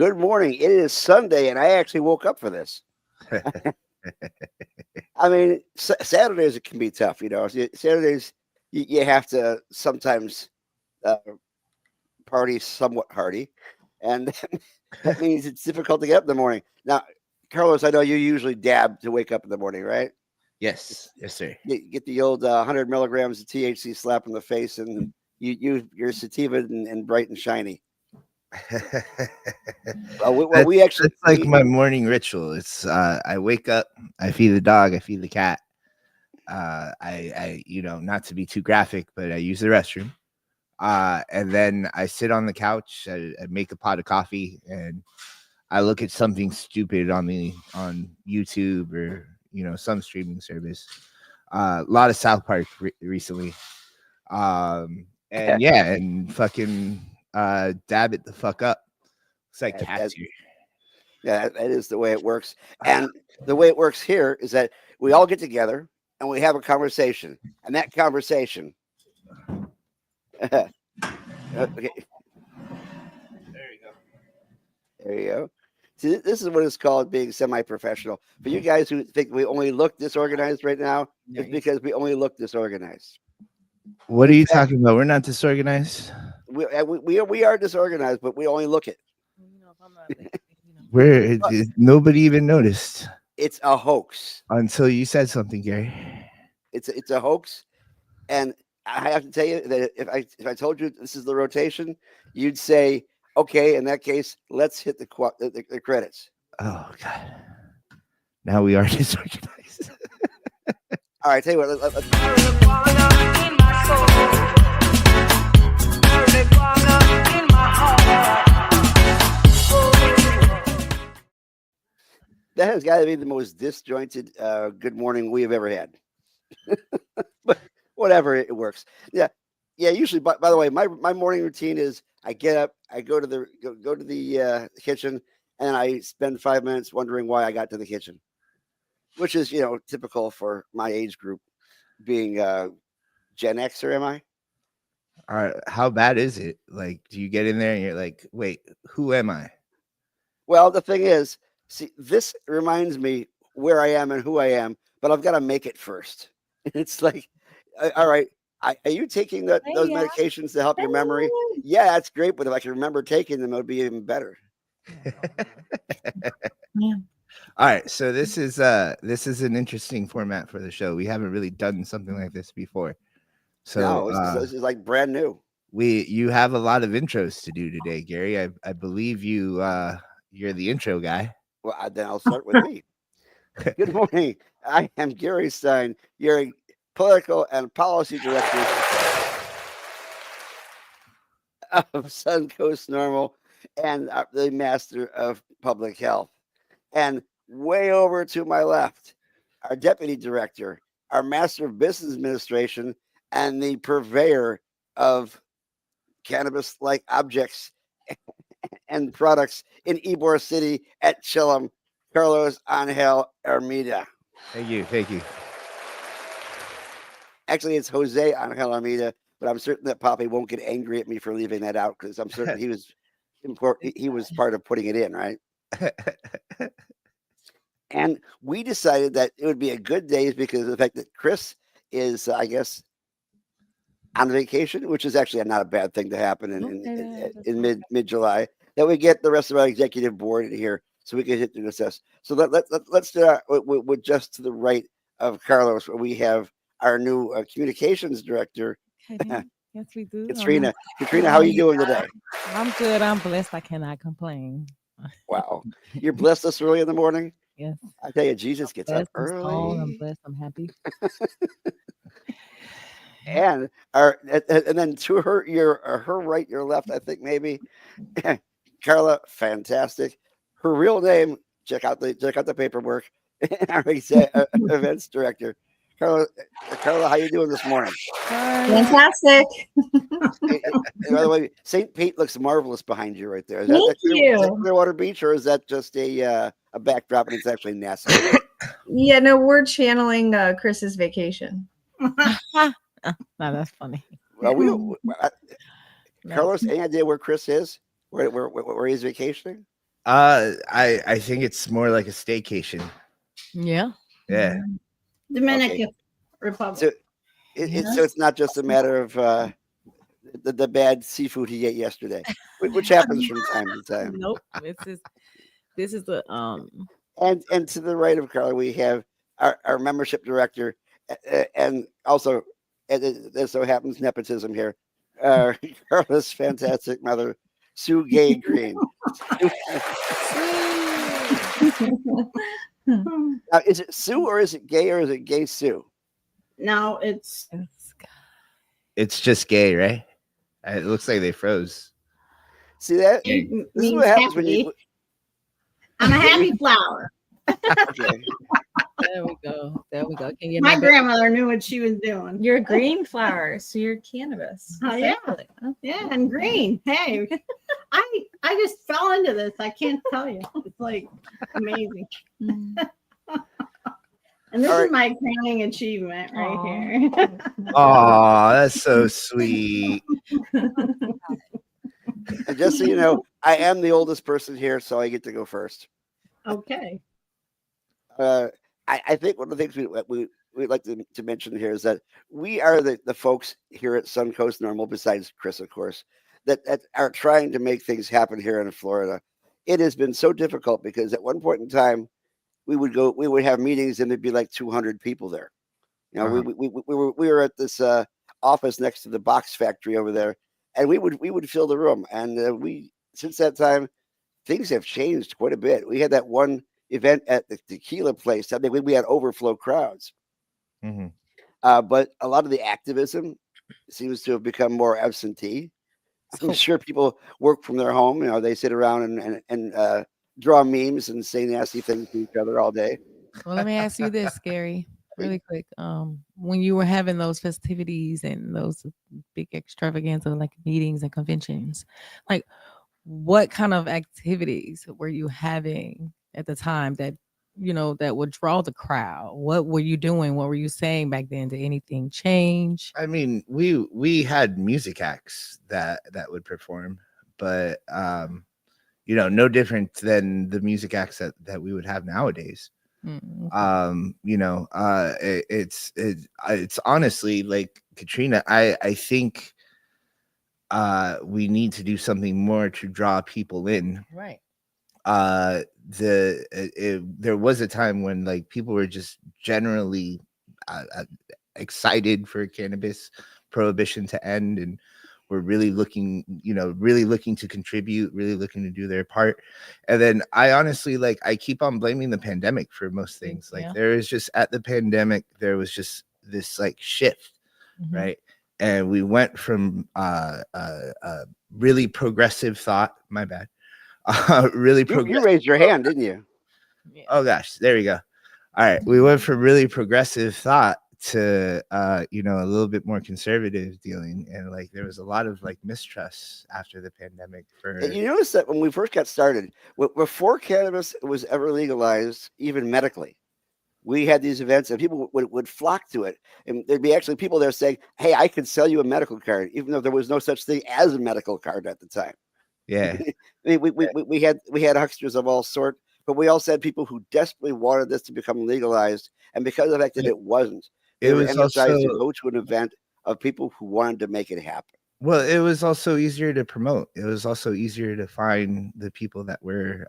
Good morning. It is Sunday, and I actually woke up for this. I mean, Saturdays it can be tough, Saturdays you have to sometimes uh, party somewhat hardy, and that means it's difficult to get up in the morning. Now, Carlos, I know you usually dab to wake up in the morning, right? Yes, sir. You get the old 100 milligrams of THC slap in the face, and you're sativa and bright and shiny. We actually It's like my morning ritual. It's I wake up, I feed the dog, I feed the cat. I not to be too graphic, but I use the restroom. And then I sit on the couch, I make a pot of coffee, and I look at something stupid on YouTube or some streaming service. A lot of South Park recently. And yeah, and fucking dab it the fuck up. It's like cats here. Yeah, that is the way it works. And the way it works here is that we all get together and we have a conversation. And that conversation. Okay. There you go. There you go. See, this is what it's called being semi-professional. For you guys who think we only look disorganized right now, it's because we only look disorganized. What are you talking about? We're not disorganized. We are disorganized, but we only look it. Where nobody even noticed. It's a hoax. Until you said something, Gary. It's a hoax, and I have to tell you that if I told you this is the rotation, you'd say, okay, in that case, let's hit the credits. Oh God! Now we are disorganized. All right, tell you what. Let's that has got to be the most disjointed good morning we have ever had. But whatever, it works. Yeah. Usually, by the way, my morning routine is I get up, I go to the kitchen, and I spend 5 minutes wondering why I got to the kitchen, which is typical for my age group, being Gen X, or am I? All right, how bad is it? Like, do you get in there and you're like, wait, who am I? Well, the thing is, see, this reminds me where I am and who I am, but I've got to make it first. It's like, all right, are you taking those medications to help your memory? Yeah, that's great, but if I can remember taking them, it would be even better. Yeah. All right, so this is an interesting format for the show. We haven't really done something like this before. So no, this is like brand new. You have a lot of intros to do today, Gary. I believe you're the intro guy. Well, then I'll start with me. Good morning. I am Gary Stein, your political and policy director of Suncoast NORML and the master of public health. And way over to my left, our deputy director, our master of business administration, and the purveyor of cannabis-like objects and products in Ybor City at Chillum, Carlos Angel Armida. Thank you. Actually, it's Jose Angel Armida, but I'm certain that Poppy won't get angry at me for leaving that out, because I'm certain he was important. He was part of putting it in, right? And we decided that it would be a good day because of the fact that Chris is, I guess, on vacation, which is actually not a bad thing to happen in mid-July. That we get the rest of our executive board in here so we can hit the assess. So let's start with just to the right of Carlos, where we have our new communications director. Yes, we do. Katrina, how are you doing today? I'm good. I'm blessed. I cannot complain. Wow. You're blessed this early in the morning? Yes. I tell you, Jesus gets up early. I'm blessed. I'm happy. And then to her right, your left, I think maybe, Carla, fantastic. Her real name, check out the paperwork. Our events director, Carla, how you doing this morning? Fantastic. By the way, St. Pete looks marvelous behind you right there. Is Thank that you. Clearwater Beach, or is that just a backdrop and it's actually NASA? Yeah, no, we're channeling Chris's vacation. No, that's funny. Well, Carlos, any idea where Chris is? Where he's vacationing? I think it's more like a staycation. Yeah. Yeah. Mhm. Dominican So Republic. so it's not just a matter of the bad seafood he ate yesterday, which happens from time to time. Nope. This is the And to the right of Carla, we have our membership director, and also, there so happens nepotism here. Carla's fantastic mother, Sue Gay Green. Now, is it Sue or is it Gay or is it Gay Sue? Now it's It's just gay, right? It looks like they froze. See that? Yeah. This is means what happens happy. when you. I'm a happy flower. Okay. there we go. There we go. Can you My get grandmother knew what she was doing. You're a green flower, so you're cannabis. Oh, yeah. Exactly. Okay. Yeah, and green. Hey, I just fell into this. I can't tell you. It's like amazing. Mm. And this All is right. my crowning achievement right Aw. here. Oh, that's so sweet. And just so you know, I am the oldest person here, so I get to go first. Okay. I think one of the things we'd like to mention here is that we are the folks here at Suncoast NORML, besides Chris, of course, that are trying to make things happen here in Florida. It has been so difficult because at one point in time, we would have meetings and there'd be like 200 people there. You know, we were at this office next to the box factory over there, and we would fill the room. And since that time, things have changed quite a bit. We had that one event at the tequila place. I think we had overflow crowds. Mm-hmm. But a lot of the activism seems to have become more absentee. I'm sure people work from their home. You know, they sit around and draw memes and say nasty things to each other all day. Well, let me ask you this, Gary, really quick. When you were having those festivities and those big extravaganza like meetings and conventions, like what kind of activities were you having at the time that that would draw the crowd? What were you doing? What were you saying back then? Did anything change? I mean, we had music acts that would perform, but no different than the music acts that we would have nowadays. Mm, It's honestly like Katrina. I think we need to do something more to draw people in. right. There was a time when like people were just generally excited for cannabis prohibition to end, and were really looking to contribute, really looking to do their part. And then I honestly, like, I keep on blaming the pandemic for most things. Like, Yeah. there is just, at the pandemic, there was just this like shift, Mhm. right? And we went from really progressive thought. My bad. Really You progressive. raised your hand, didn't you? Yeah. Oh gosh, there we go. All right, we went from really progressive thought to a little bit more conservative dealing, and like there was a lot of like mistrust after the pandemic. And you notice that when we first got started, before cannabis was ever legalized, even medically, we had these events and people would flock to it. And there'd be actually people there saying, "Hey, I could sell you a medical card," even though there was no such thing as a medical card at the time. Yeah, I mean, we had hucksters of all sort, but we also had people who desperately wanted this to become legalized, and because of the fact that it wasn't, they it were was energized to also, go to an event of people who wanted to make it happen. well, it was also easier to promote. It was also easier to find the people that were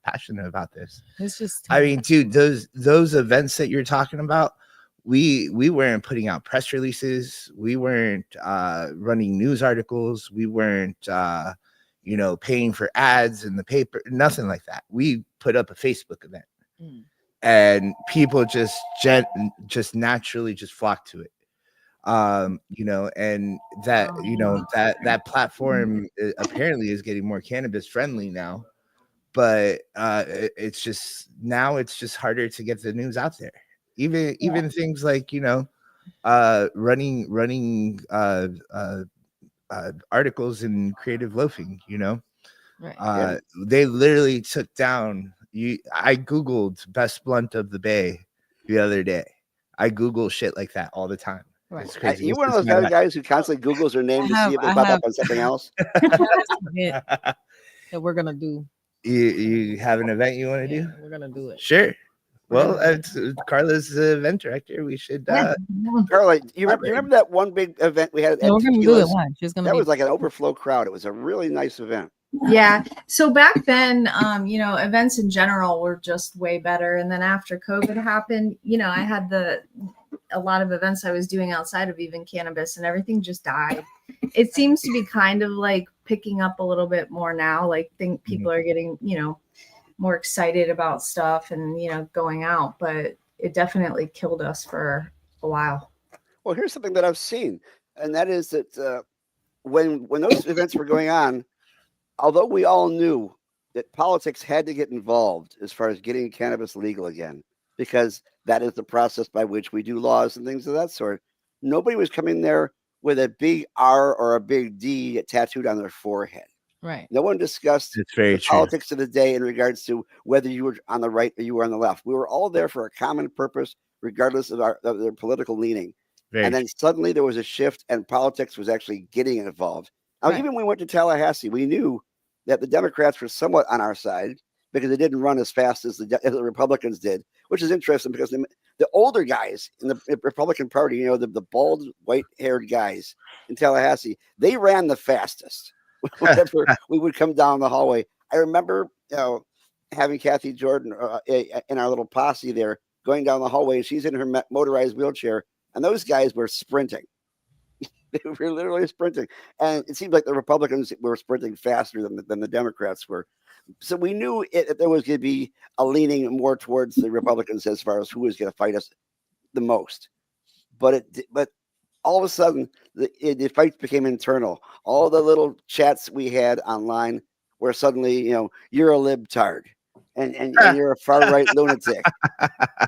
passionate about this. It's just I mean, dude, those events that you're talking about, we weren't putting out press releases, we weren't running news articles, we weren't paying for ads in the paper, nothing like that. We put up a Facebook event, Mm. and people just naturally just flocked to it. And that platform apparently is getting more cannabis friendly now, but it's just harder to get the news out there. Even things like running articles in Creative Loafing. right. They literally took down. I googled best blunt of the Bay the other day. I Google shit like that all the time. Right. It's crazy. You It's one of just those my other life. guys who constantly Googles their name to see if they I pop have- up on something else. I have this event that we're gonna do You have an event you want to do? We're gonna do it. Sure. Well, Yeah. Carla's the event director. We should. Carla, you remember that one big event we had at Yeah, we're gonna do it Tequila's? once. It's gonna That be was like an overflow crowd. It was a really nice event. Yeah. So back then, events in general were just way better. And then after COVID happened, I had a lot of events I was doing outside of even cannabis, and everything just died. It seems to be kind of like picking up a little bit more now. Like think people are getting, more excited about stuff and, going out, but it definitely killed us for a while. Well, here's something that I've seen, and that is that when those events were going on, although we all knew that politics had to get involved as far as getting cannabis legal again, because that is the process by which we do laws and things of that sort, nobody was coming there with a big R or a big D tattooed on their forehead. right. No one discussed It's very the true. politics of the day in regards to whether you were on the right or you were on the left. We were all there for a common purpose, regardless of their political leaning. Very And then suddenly there was a shift, and politics was actually getting involved. Now, Right. even when we went to Tallahassee, we knew that the Democrats were somewhat on our side because they didn't run as fast as the Republicans did, which is interesting because the older guys in the Republican Party, the bald, white-haired guys in Tallahassee, they ran the fastest. Whenever we would come down the hallway, I remember having Kathy Jordan in our little posse there going down the hallway, and she's in her motorized wheelchair, and those guys were sprinting. They were literally sprinting, and it seemed like the Republicans were sprinting faster than the Democrats were. So we knew that there was going to be a leaning more towards the Republicans as far as who was going to fight us the most. But all of a sudden, the fights became internal. All the little chats we had online were suddenly, you're a libtard, and you're a far right lunatic,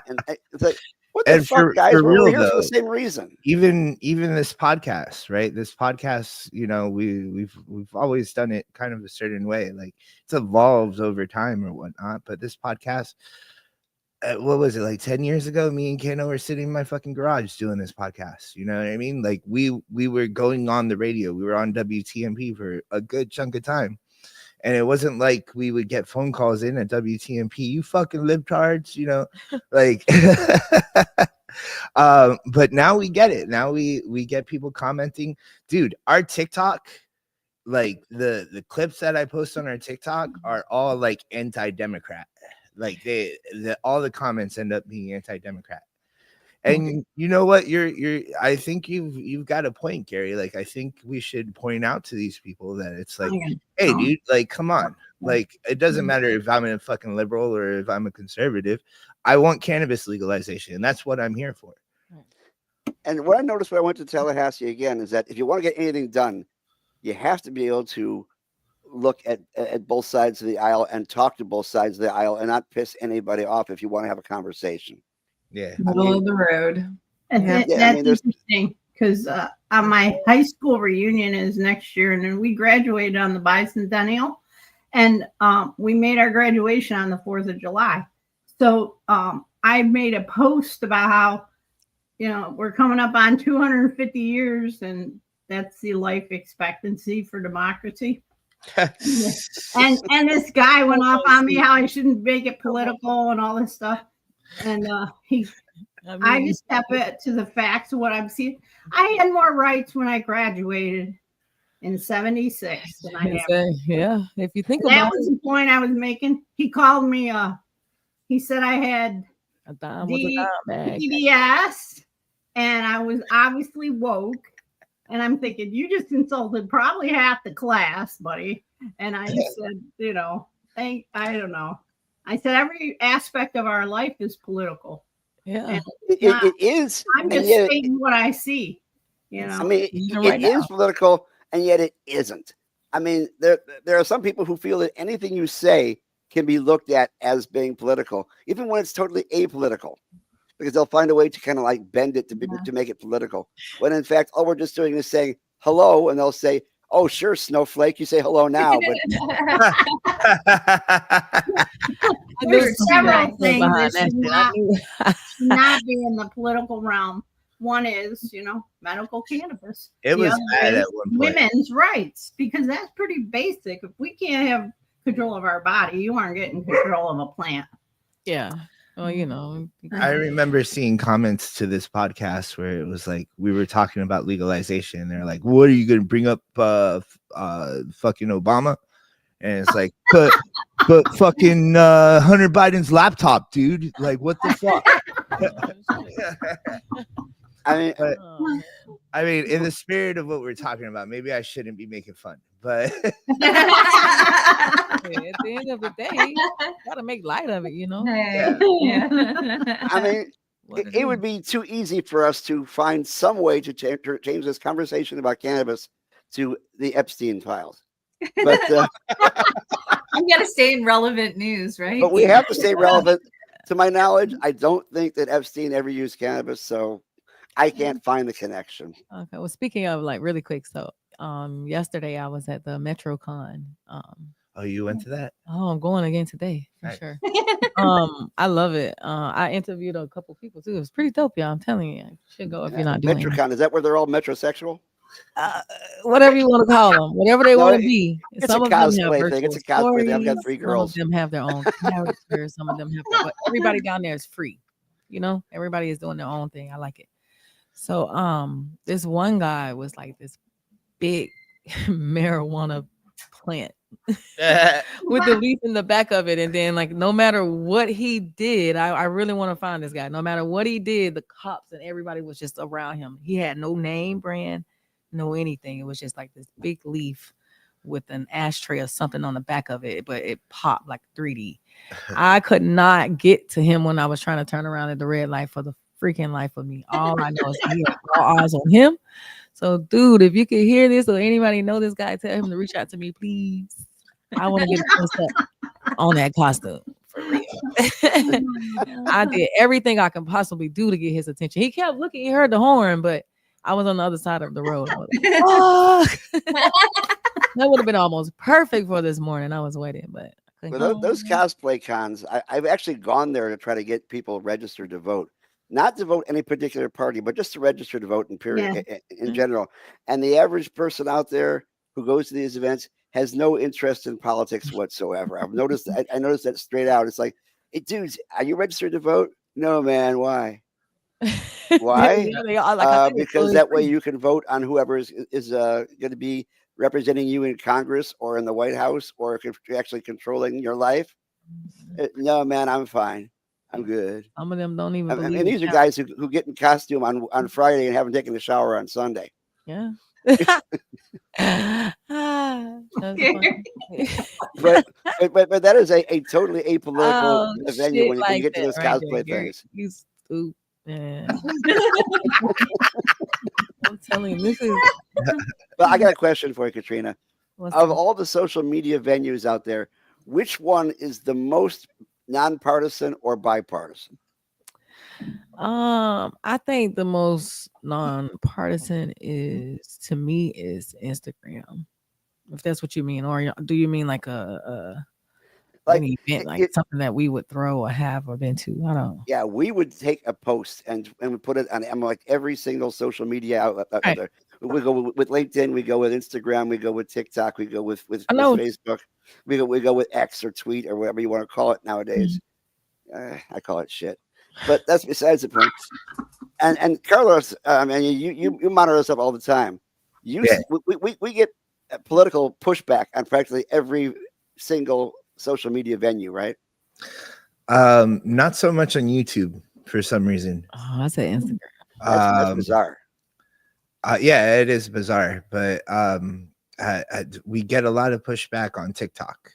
and it's like, what the fuck, guys? We're here for the same reason. Even this podcast, right? This podcast, we've always done it kind of a certain way. Like it's evolved over time or whatnot. But this podcast, what was it, like 10 years ago? Me and Kano were sitting in my fucking garage doing this podcast. You know what I mean? Like we were going on the radio. We were on WTMP for a good chunk of time. And it wasn't like we would get phone calls in at WTMP, you fucking libtards, like, but now we get it. Now we get people commenting. Dude, our TikTok, like the clips that I post on our TikTok are all like anti-Democrat. Like all the comments end up being anti-Democrat. And you know what? I think you've got a point, Gary. Like, I think we should point out to these people that it's like, hey, dude, like, come on. Like, it doesn't matter if I'm a fucking liberal or if I'm a conservative. I want cannabis legalization, and that's what I'm here for. And what I noticed when I went to Tallahassee again is that if you want to get anything done, you have to be able to look at both sides of the aisle and talk to both sides of the aisle and not piss anybody off if you want to have a conversation. Yeah, middle of the road. And that's interesting because my high school reunion is next year, and then we graduated on the bicentennial, and we made our graduation on the 4th of July. So I made a post about how we're coming up on 250 years, and that's the life expectancy for democracy. And this guy went off on me how I shouldn't make it political and all this stuff. And I just step it to the facts of what I'm seeing. I had more rights when I graduated in 76 than I have. Yeah, if you think that about was the point I was making. He called me. He said I had PBS, and I was obviously woke. And I'm thinking, you just insulted probably half the class, buddy. And I said, I don't know. I said every aspect of our life is political. Yeah, it is. I'm just stating what I see. I mean, it is political, and yet it isn't. I mean, there are some people who feel that anything you say can be looked at as being political, even when it's totally apolitical, because they'll find a way to kind of like bend it to make it political. When in fact, all we're just doing is saying hello, and they'll say, "Oh, sure, snowflake, you say hello now." But there's several things that should not be in the political realm. One is, medical cannabis. It was bad at one point. Women's rights, because that's pretty basic. If we can't have control of our body. You aren't getting control of a plant. Yeah. Well, you know. I remember seeing comments to this podcast where it was like we were talking about legalization, and they're like, "What are you going to bring up? Fucking Obama?" And it's like, but fucking Hunter Biden's laptop, dude. Like, what the fuck? I mean, in the spirit of what we're talking about, maybe I shouldn't be making fun, but at the end of the day, you gotta make light of it, you know. Yeah. I mean, it would be too easy for us to find some way to change this conversation about cannabis to the Epstein files. But You got to stay in relevant news, right? But we have to stay relevant. To my knowledge, I don't think that Epstein ever used cannabis, so I can't find the connection. Okay. Well, speaking of like really quick, so yesterday I was at the MetroCon. Oh, you went to that? Oh, I'm going again today for Nice. sure. I love it. I interviewed a couple people too. It was pretty dope, y'all. I'm telling you, you should go if you're not doing it. MetroCon, is that where they're all metrosexual? Whatever you want to call them, whatever they want to be. It's Some a of them have cosplay thing. It's a cosplay thing. I've got 3 girls. Some of them have their own characters. Some of them have, but everybody down there is free. You know, everybody is doing their own thing. I like it. So, this one guy was like this big marijuana plant with the leaf in the back of it, and then like no matter what he did, I really want to find this guy. No matter what he did, the cops and everybody was just around him. He had no name brand, no anything. It was just like this big leaf with an ashtray or something on the back of it, but it popped like 3D. I could not get to him when I was trying to turn around at the red light for the freaking life of me. All I know is he had all eyes on him. So, dude, if you could hear this or anybody know this guy, tell him to reach out to me, please. I want to get a close up on that costume for real. I did everything I can possibly do to get his attention. He kept looking. He heard the horn, but I was on the other side of the road. I was like, oh. That would have been almost perfect for this morning. I was waiting, but those cosplay cons, I've actually gone there to try to get people registered to vote. Not to vote any particular party, but just to register to vote in general. And the average person out there who goes to these events has no interest in politics whatsoever. I've noticed. I noticed that straight out. It's like, hey, dudes, are you registered to vote? No, man. Why? Why? Because that way you can vote on whoever is going to be representing you in Congress or in the White House or actually controlling your life. No, man, I'm fine. I'm good. Some of them don't even believe. And these are guys who get in costume on Friday and haven't taken a shower on Sunday. Yeah. but that is a totally apolitical venue when you get to those cosplay things. You stupid. I'm telling you, this is. Well, I got a question for you, Katrina. Of all the social media venues out there, which one is the most nonpartisan or bipartisan? I think the most nonpartisan is Instagram, if that's what you mean, or do you mean like an event, like something that we would throw or have or been to? I don't know. Yeah, we would take a post and we put it on like every single social media outlet out there. We go with LinkedIn, we go with Instagram, we go with TikTok, we go with Facebook, we go with X or Tweet or whatever you want to call it nowadays. I call it shit, but that's besides the point. And Carlos, you monitor us up all the time. We get political pushback on practically every single social media venue, right? Not so much on YouTube for some reason. Oh, I say Instagram. That's bizarre. Yeah, it is bizarre, but we get a lot of pushback on TikTok.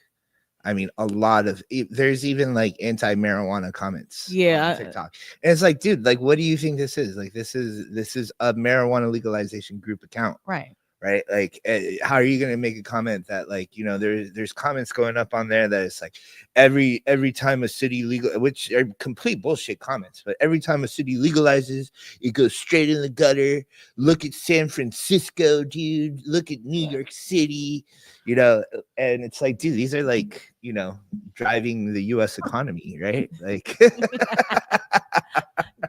I mean, a lot of there's even like anti-marijuana comments. On TikTok, and it's like, dude, like, what do you think this is? Like, this is a marijuana legalization group account, right? Like, how are you going to make a comment that, like, you know, there's comments going up on there that it's like every time a city which are complete bullshit comments, but every time a city legalizes, it goes straight in the gutter. Look at San Francisco, dude. Look at New York City, you know. And it's like, dude, these are like, you know, driving the U.S. economy, right? Like,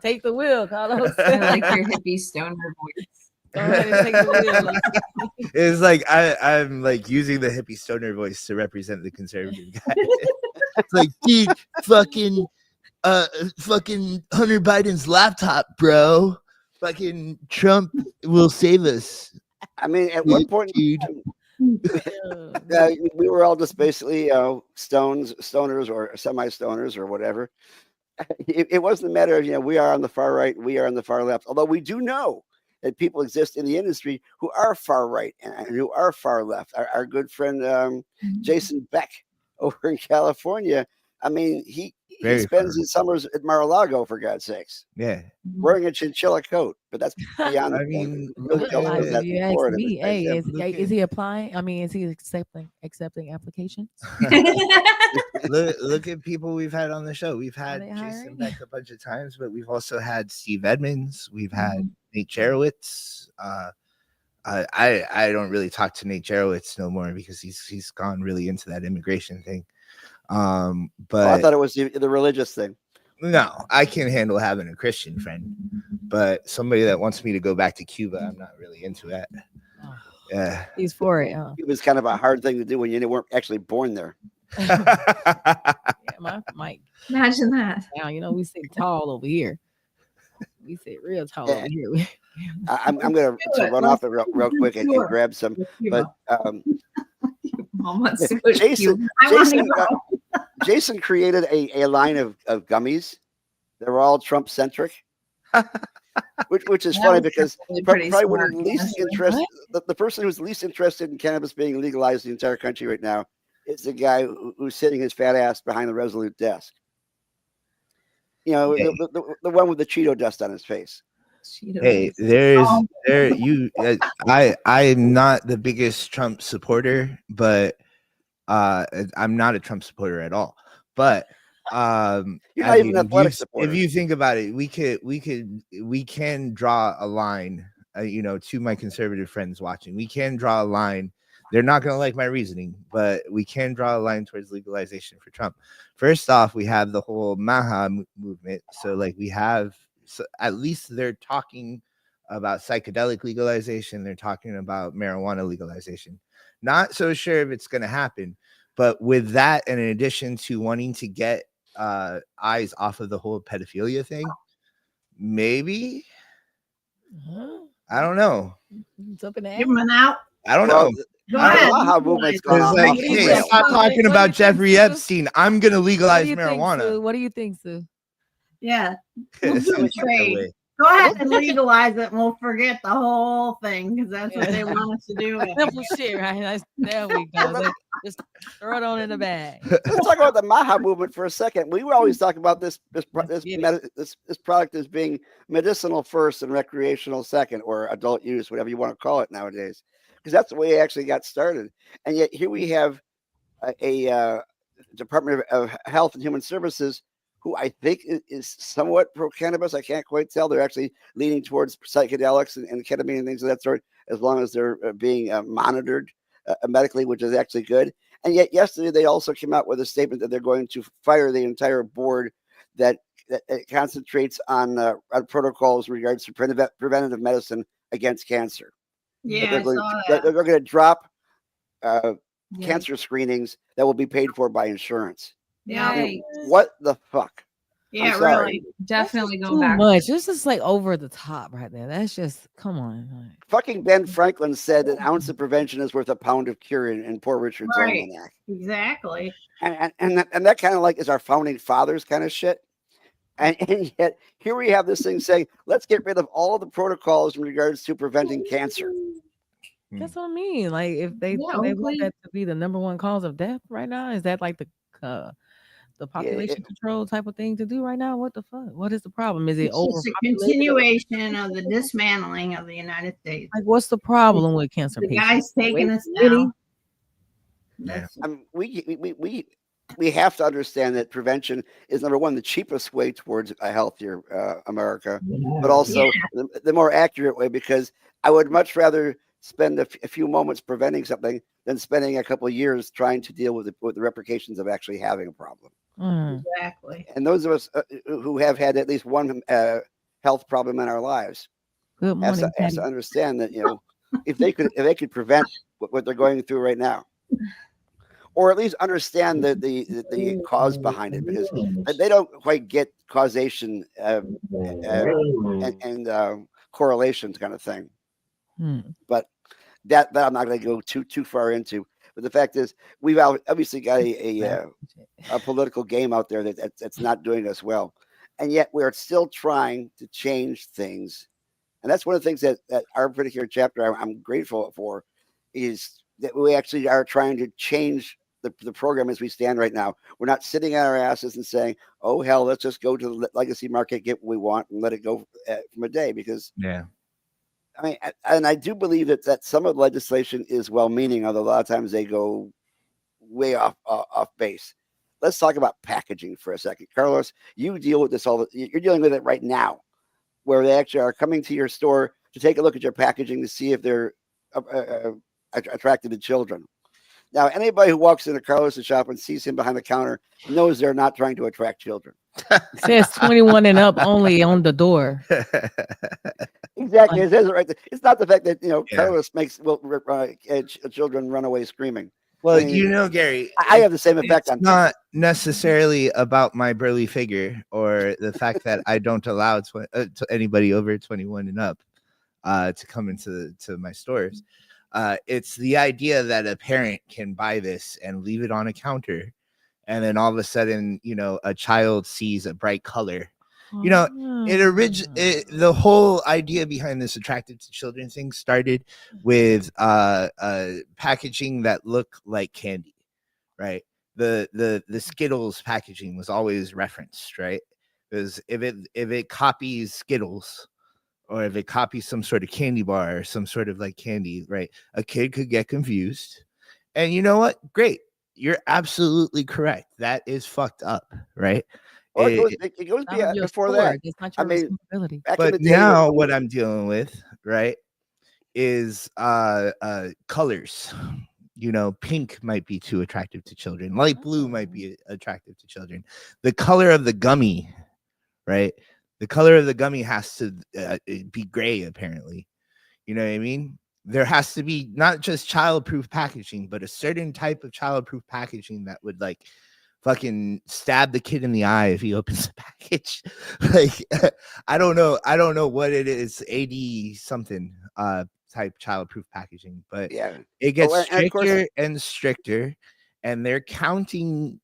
take the wheel, Carlos. I like your hippie stoner voice. Go ahead and take the wheel. It's like I'm like using the hippie stoner voice to represent the conservative guy. It's like, dude, fucking Hunter Biden's laptop, bro. Fucking Trump will save us. I mean, at one point, dude. We were all just basically stoners or semi-stoners or whatever. It wasn't a matter of, we are on the far right, we are on the far left. Although we do know that people exist in the industry who are far right and who are far left. Our good friend Jason Beck over in California. I mean, he spends his summers at Mar-a-Lago, for God's sakes. Yeah. Wearing a chinchilla coat, but that's beyond. I mean, you ask me, hey, is he applying? I mean, is he accepting applications? Look at people we've had on the show. We've had Jason Beck a bunch of times, but we've also had Steve Edmonds. We've had Nate Jarowitz. I don't really talk to Nate Jarowitz no more because he's gone really into that immigration thing. But I thought it was the religious thing. No, I can't handle having a Christian friend, but somebody that wants me to go back to Cuba, I'm not really into that. Yeah, he's for it. It was kind of a hard thing to do when you weren't actually born there. Mike. Imagine that. Now we sit tall over here. We sit real tall over here. I'm going to run off it real quick and grab some. But Mom wants to go to Cuba. Jason created a line of gummies. They were all Trump centric, which is funny because probably one of the least interested. The person who's least interested in cannabis being legalized in the entire country right now is the guy who's sitting his fat ass behind the Resolute desk. The one with the Cheeto dust on his face. Hey, I'm not the biggest Trump supporter, but I'm not a Trump supporter at all. But you're not even an athletic supporter. If you think about it, we can draw a line. To my conservative friends watching, we can draw a line. They're not going to like my reasoning, but we can draw a line towards legalization for Trump. First off, we have the whole Maha movement. So at least they're talking about psychedelic legalization. They're talking about marijuana legalization. Not so sure if it's going to happen, but with that, and in addition to wanting to get eyes off of the whole pedophilia thing, maybe, I don't know. Give him an out. I don't know. Go ahead. Hey, stop talking about Jeffrey Epstein. I'm going to legalize marijuana. What do you think, Sue? Yeah. We'll do a trade. Go ahead and legalize it, and we'll forget the whole thing because that's what they want us to do. Simple shit, right? There we go. Just throw it on in the bag. Let's talk about the Maha movement for a second. We always talk about this product as being medicinal first and recreational second, or adult use, whatever you want to call it nowadays, because that's the way it actually got started. And yet here we have a Department of Health and Human Services who I think is somewhat pro-cannabis. I can't quite tell. They're actually leaning towards psychedelics and ketamine and things of that sort, as long as they're being monitored medically, which is actually good. And yet yesterday, they also came out with a statement that they're going to fire the entire board that concentrates on protocols in regards to preventative medicine against cancer. Yeah, they're going to drop cancer screenings that will be paid for by insurance. Yeah. I mean, what the fuck? Yeah, really. Definitely go back. Much. This is like over the top right there. That's just, come on. Fucking Ben Franklin said an ounce of prevention is worth a pound of cure in Poor Richard's Almanac. Exactly. And that kind of like is our founding fathers kind of shit. And yet here we have this thing saying, let's get rid of all the protocols in regards to preventing cancer. That's what I mean. Like if they want that to be the number one cause of death right now, is that like the population control type of thing to do right now? What the fuck? What is the problem? Is it over? It's a continuation of the dismantling of the United States. Like, what's the problem with cancer the patients? guy's taking us down. Yeah. We have to understand that prevention is, number one, the cheapest way towards a healthier America, but also the more accurate way, because I would much rather spend a few moments preventing something than spending a couple of years trying to deal with the repercussions of actually having a problem. Exactly. And those of us who have had at least one health problem in our lives. Good has morning, to Patty. understand that, if they could prevent what they're going through right now, or at least understand the cause behind it, because they don't quite get causation and correlations kind of thing. Hmm. But that I'm not going to go too far into. But the fact is, we've obviously got a political game out there that's not doing us well, and yet we're still trying to change things. And that's one of the things that our particular chapter I'm grateful for, is that we actually are trying to change the program as we stand right now. We're not sitting on our asses and saying, "Oh hell, let's just go to the legacy market, get what we want, and let it go from a day." Because Yeah. I mean, and I do believe that some of the legislation is well-meaning, although a lot of times they go way off base. Let's talk about packaging for a second, Carlos. You deal with this you're dealing with it right now, where they actually are coming to your store to take a look at your packaging to see if they're attracted to children. Now, anybody who walks into Carlos's shop and sees him behind the counter knows they're not trying to attract children. It says 21 and up only on the door. Exactly, it says it right there. It's not the fact that Yeah. Carlos makes children run away screaming. Well, I mean, Gary, I have the same effect it's on not necessarily about my burly figure or the fact that I don't allow to anybody over 21 and up to come into my stores. It's the idea that a parent can buy this and leave it on a counter, and then all of a sudden, a child sees a bright color. The whole idea behind this attracted to children thing started with packaging that looked like candy, right? The Skittles packaging was always referenced, right? Because if it copies Skittles, or if it copies some sort of candy bar or some sort of like candy, right, a kid could get confused. And you know what? Great. You're absolutely correct. That is fucked up, right? Or it goes before that. It's not your responsibility. Back in the But day, now what I'm dealing with, right, is colors. Pink might be too attractive to children. Light blue might be attractive to children. The color of the gummy, right? The color of the gummy has to be gray, apparently. You know what I mean? There has to be not just child-proof packaging, but a certain type of child-proof packaging that would like fucking stab the kid in the eye if he opens the package. Like, I don't know what it is, AD something type child-proof packaging, but yeah, it gets and of course, stricter and stricter, and they're counting,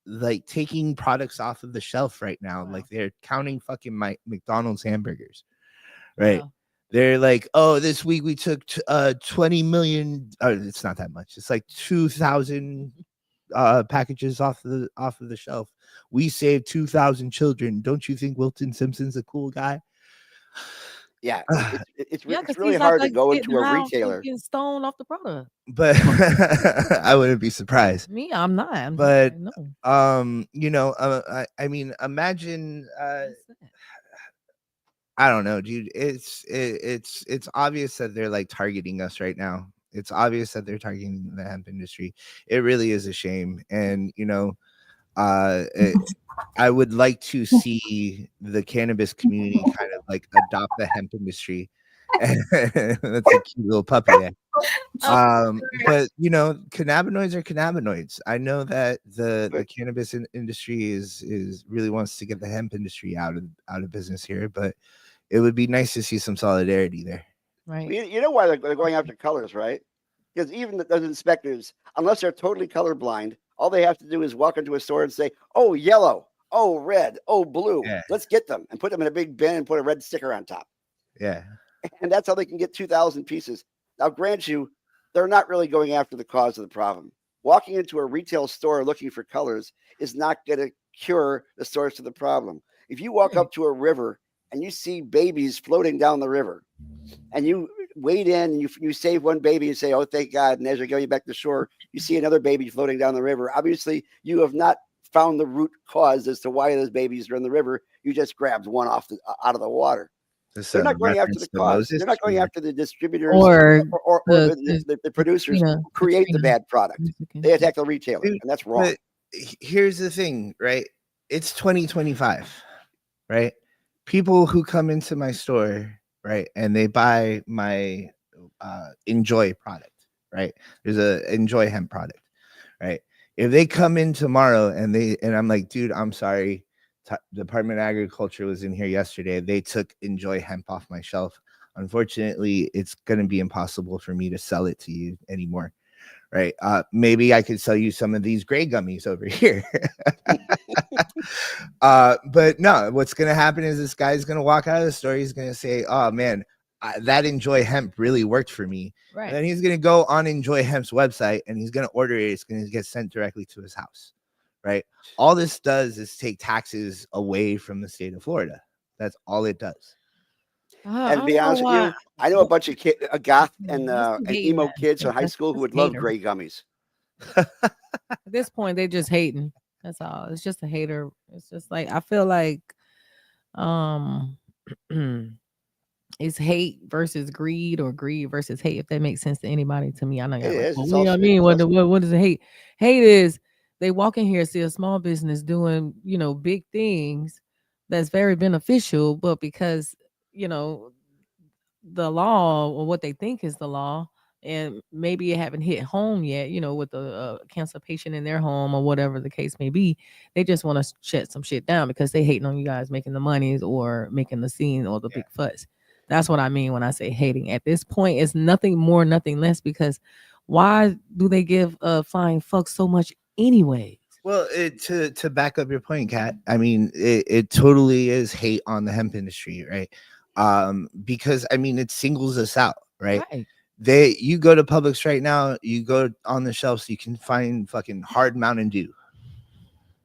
like taking products off of the shelf right now. Wow. Like they're counting fucking McDonald's hamburgers, right? Wow. They're like, oh, this week we took 20 million. It's not that much. It's like 2,000 packages off of the shelf. We saved 2,000 children. Don't you think Wilton Simpson's a cool guy? Yeah, it's Yeah, 'cause really he's hard to like go getting into a high, retailer. getting stoned off the product. But I wouldn't be surprised. Me, I'm not. I'm But no. I mean, imagine I don't know, dude. It's obvious that they're like targeting us right now. It's obvious that they're targeting the hemp industry. It really is a shame. And I would like to see the cannabis community kind of like adopt the hemp industry. That's a cute little puppy there. But cannabinoids are cannabinoids. I know that the cannabis industry is really wants to get the hemp industry out of business here, but it would be nice to see some solidarity there. Right. You know why they're going after colors, right? Because even those inspectors, unless they're totally colorblind, all they have to do is walk into a store and say, "Oh, yellow, oh, red, oh, blue. Yeah. Let's get them," and put them in a big bin and put a red sticker on top. Yeah. And that's how they can get 2,000 pieces. Now, grant you, they're not really going after the cause of the problem. Walking into a retail store looking for colors is not going to cure the source of the problem. If you walk up to a river and you see babies floating down the river, and you wade in and you save one baby and say, "Oh, thank God," and as you're going back to shore, you see another baby floating down the river. Obviously, you have not found the root cause as to why those babies are in the river. You just grabbed one out of the water. They're not going after the cause. They're not going after the distributors or the producers who create the bad product. They attack the retailer, and that's wrong. But here's the thing, right? It's 2025, right? People who come into my store right? And they buy my Enjoy product, right? There's a Enjoy hemp product, right? If they come in tomorrow and I'm like, dude, I'm sorry, Department of Agriculture was in here yesterday. They took Enjoy hemp off my shelf. Unfortunately, it's going to be impossible for me to sell it to you anymore. Right. Maybe I could sell you some of these gray gummies over here. But no, what's going to happen is this guy's going to walk out of the store. He's going to say, oh man, that Enjoy hemp really worked for me. Right. And then he's going to go on Enjoy hemp's website and he's going to order it. It's going to get sent directly to his house. Right. All this does is take taxes away from the state of Florida. That's all it does. And to be honest with you, I know a bunch of goth and emo kids in high school who would love gray gummies. At this point, they're just hating. That's all. It's just a hater. It's just like, I feel like it's hate versus greed or greed versus hate, if that makes sense to anybody. To me, I know y'all like, what do you mean? What is it hate? Hate is they walk in here, see a small business doing, big things that's very beneficial, but because the law or what they think is the law, and maybe it haven't hit home yet, with the cancer patient in their home or whatever the case may be, they just want to shut some shit down because they hating on you guys making the monies or making the scene or the big fuss. That's what I mean when I say hating. At this point, it's nothing more, nothing less, because why do they give flying fuck so much anyway? Well, to back up your point, Kat, I mean, it totally is hate on the hemp industry, right? Because I mean, it singles us out, right? You go to Publix right now, you go on the shelves, you can find fucking hard Mountain Dew,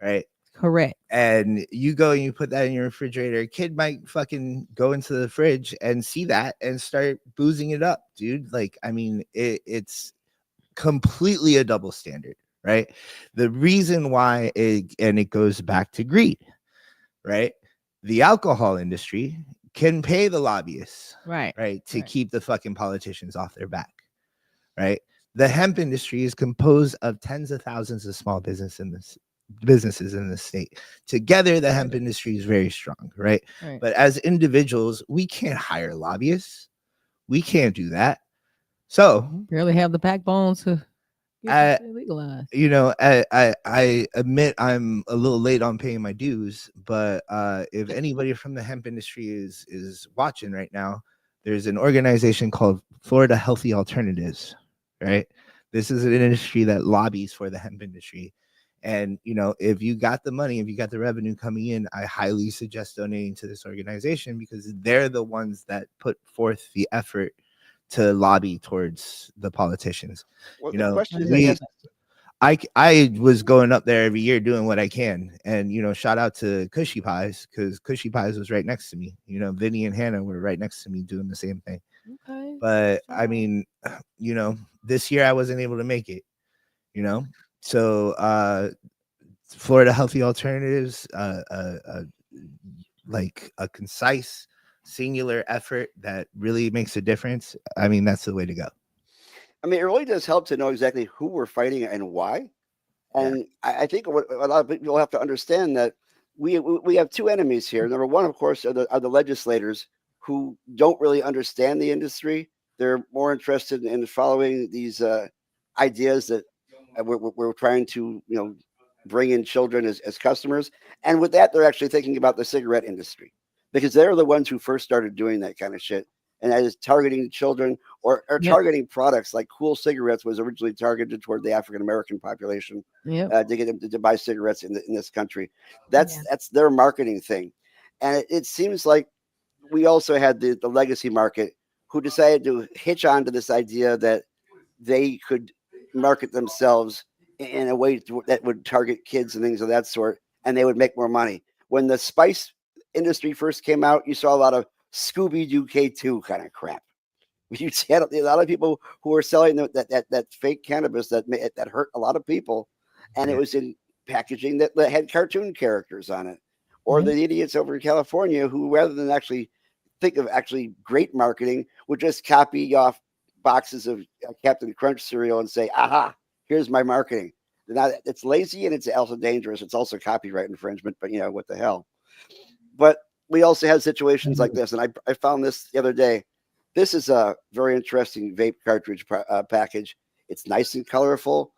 right? Correct. And you go and you put that in your refrigerator. A kid might fucking go into the fridge and see that and start boozing it up, dude. Like, I mean, it's completely a double standard, right? The reason why it goes back to greed, right? The alcohol industry can pay the lobbyists, right, to keep the fucking politicians off their back, right? The hemp industry is composed of tens of thousands of small businesses in the state. Together, the hemp industry is very strong, right? But as individuals, we can't hire lobbyists. We can't do that. So barely have the backbone to legalize. I admit I'm a little late on paying my dues, but if anybody from the hemp industry is watching right now, there's an organization called Florida Healthy Alternatives, right? This is an industry that lobbies for the hemp industry. And, if you got the money, if you got the revenue coming in, I highly suggest donating to this organization because they're the ones that put forth the effort to lobby towards the politicians. Well, the question is, I was going up there every year doing what I can. And, shout out to Cushy Pies because Cushy Pies was right next to me. Vinny and Hannah were right next to me doing the same thing. Okay. But I mean, this year I wasn't able to make it, So Florida Healthy Alternatives, like a concise, singular effort that really makes a difference. I mean, that's the way to go. I mean, it really does help to know exactly who we're fighting and why. And I think what a lot of people have to understand that we have two enemies here. Number one, of course, are the legislators who don't really understand the industry. They're more interested in following these ideas that we're trying to, bring in children as customers. And with that, they're actually thinking about the cigarette industry because they're the ones who first started doing that kind of shit. And that is targeting children or targeting products like Cool Cigarettes was originally targeted toward the African American population to get them to buy cigarettes in this country. That's their marketing thing. And it seems like we also had the legacy market who decided to hitch on to this idea that they could market themselves in a way that would target kids and things of that sort, and they would make more money. When the spice industry first came out, you saw a lot of Scooby-Doo K2 kind of crap. You had a lot of people who were selling that fake cannabis that hurt a lot of people, and it was in packaging that had cartoon characters on it. Or the idiots over in California who, rather than actually think of actually great marketing, would just copy off boxes of Captain Crunch cereal and say, aha, here's my marketing. Now, it's lazy and it's also dangerous. It's also copyright infringement, but what the hell. But we also have situations like this, and I found this the other day. This is a very interesting vape cartridge package. It's nice and colorful.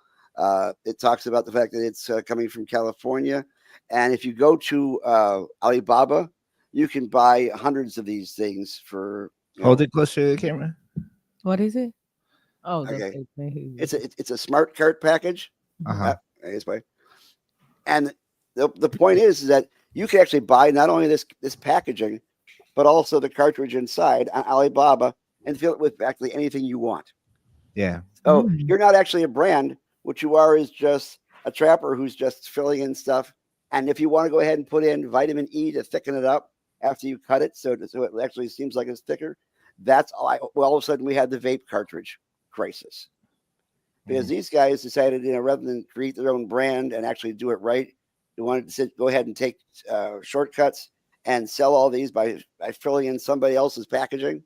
It talks about the fact that it's coming from California, and if you go to Alibaba, you can buy hundreds of these things for. Hold it closer to the camera. What is it? Oh, Okay. It's a smart cart package. And the point is that you can actually buy not only this packaging, but also the cartridge inside on Alibaba and fill it with practically anything you want. Yeah. So you're not actually a brand. What you are is just a trapper who's just filling in stuff. And if you want to go ahead and put in vitamin E to thicken it up after you cut it, so it actually seems like it's thicker, that's all. All of a sudden we had the vape cartridge crisis. Because these guys decided, rather than create their own brand and actually do it right, they wanted to go ahead and take shortcuts and sell all these by filling in somebody else's packaging.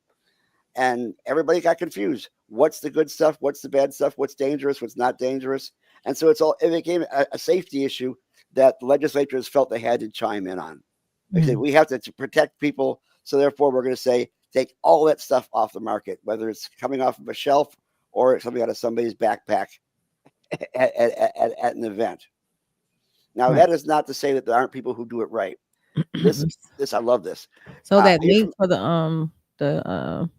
And everybody got confused. What's the good stuff? What's the bad stuff? What's dangerous? What's not dangerous? And so it became a safety issue that the legislators felt they had to chime in on. They said, we have to protect people. So therefore, we're going to say, take all that stuff off the market, whether it's coming off of a shelf or something out of somebody's backpack at an event. Now, that is not to say that there aren't people who do it right. This I love this. So that link for that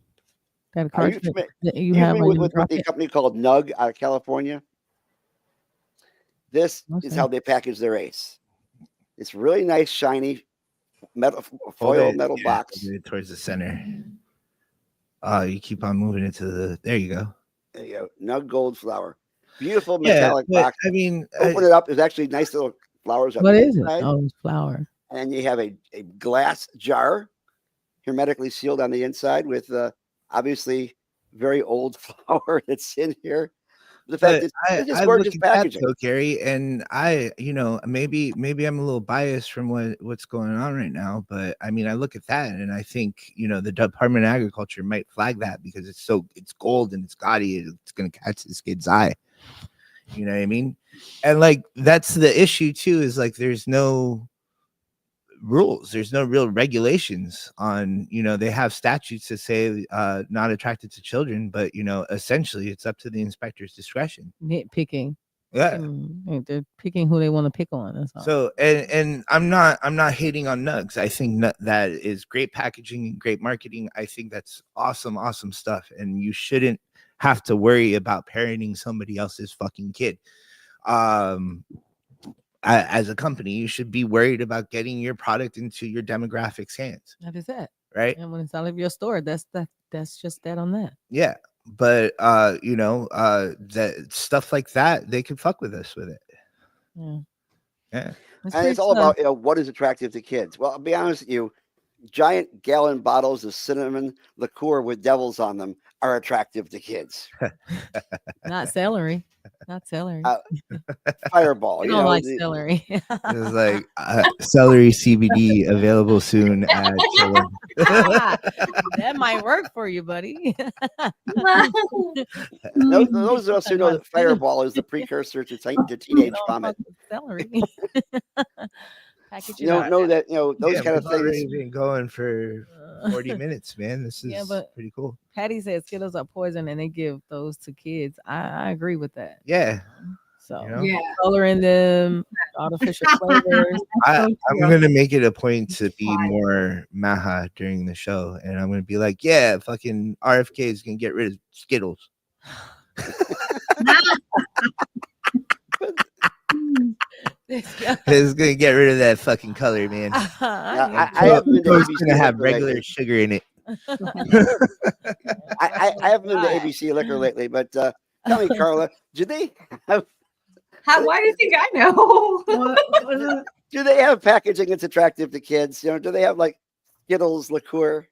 cartridge that you have with the company called Nug out of California. This is how they package their Ace. It's really nice, shiny foil metal box. Towards the center. You keep on moving it to the. There you go. There you go. Nug Gold flower. Beautiful metallic box. I mean, open it up. There's actually nice little flowers. What is it? Oh, it's flower. And you have a glass jar, hermetically sealed on the inside with obviously very old flower that's in here. The fact that it's just gorgeous packaging. So Gary, and maybe I'm a little biased from what's going on right now, but I mean, I look at that and I think, the Department of Agriculture might flag that because it's gold and it's gaudy. It's going to catch this kid's eye. You know what I mean? And like, that's the issue too, is like, there's no rules. There's no real regulations on, they have statutes that say not attracted to children, but essentially it's up to the inspector's discretion. Nitpicking. Yeah. They're picking who they want to pick on. That's all. So and I'm not hating on Nugs. I think that is great packaging and great marketing. I think that's awesome stuff. And you shouldn't have to worry about parenting somebody else's fucking kid. As a company, you should be worried about getting your product into your demographics' hands. That is it, right? And when it's out of your store, that's just that on that. Yeah, but that stuff like that, they can fuck with us with it. Yeah. And it's all about what is attractive to kids. Well, I'll be honest with you, giant gallon bottles of cinnamon liqueur with devils on them are attractive to kids. Not celery. Fireball. I don't like celery. It's like celery CBD available soon at that might work for you, buddy. Those of us who know that Fireball is the precursor to teenage vomit. Celery. You don't know that those kind of things. Been going for 40 minutes, man. This is pretty cool. Patty said Skittles are poison and they give those to kids. I agree with that. Yeah. So coloring them, artificial flavors. I'm gonna make it a point to be more maha during the show, and I'm gonna be like, fucking RFK is gonna get rid of Skittles. It's gonna get rid of that fucking color, man. I haven't been to ABC gonna have regular sugar in it. I haven't been to ABC Liquor lately, but tell me, Carla, do they have? Why do you think I know? Do they have packaging that's attractive to kids? Do they have like Skittles liqueur?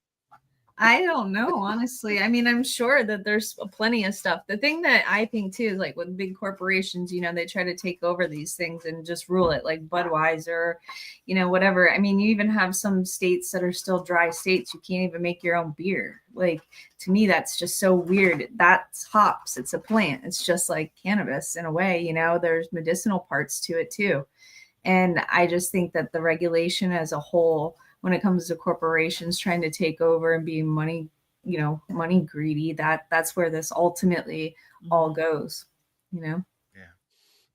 I don't know, honestly. I mean, I'm sure that there's plenty of stuff. The thing that I think too is like with big corporations, they try to take over these things and just rule it, like Budweiser, whatever. I mean, you even have some states that are still dry states. You can't even make your own beer. Like, to me, that's just so weird. That's hops. It's a plant. It's just like cannabis in a way, there's medicinal parts to it too. And I just think that the regulation as a whole when it comes to corporations trying to take over and being money, money greedy, that's where this ultimately all goes, Well,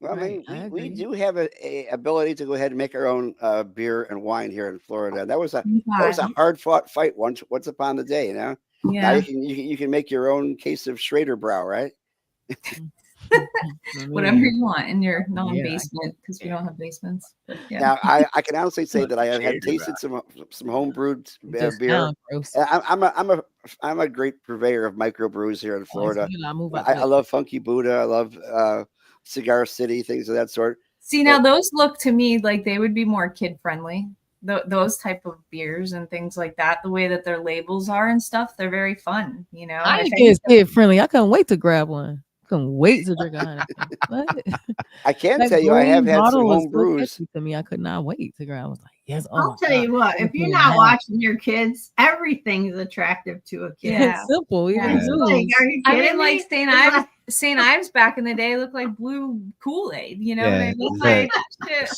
I Right, mean, I we agree. do have a ability to go ahead and make our own beer and wine here in Florida. That was a Yeah. hard fought fight once upon the day. Now Yeah. you can make your own case of Schrader Brow, right? I Whatever mean, you want in your yeah, non-basement, because we don't have basements. But yeah. Now I can honestly say that I have had Schrader tasted some home brewed it just beer. sounds gross. And I'm a great purveyor of microbrews here in Florida. I move out I love Funky Buddha. I love Cigar City, things of that sort. See, now those look to me like they would be more kid friendly. Those type of beers and things like that, the way that their labels are and stuff, they're very fun. I ain't get kid friendly. I couldn't wait to grab one. Couldn't wait to drink a Heineken. What? I can That tell you, I have green had some bottle was home so brews. catchy to me. I could not wait to grab. I was like, yes. Oh I'll my tell God. you what, if you're not watching your kids, everything's attractive to a kid. Yeah. It's simple. Even Yeah. It's booze. like, are you I kidding mean, like me? St. Ives back in the day looked like blue Kool-Aid. You know what I mean? Yeah, Like,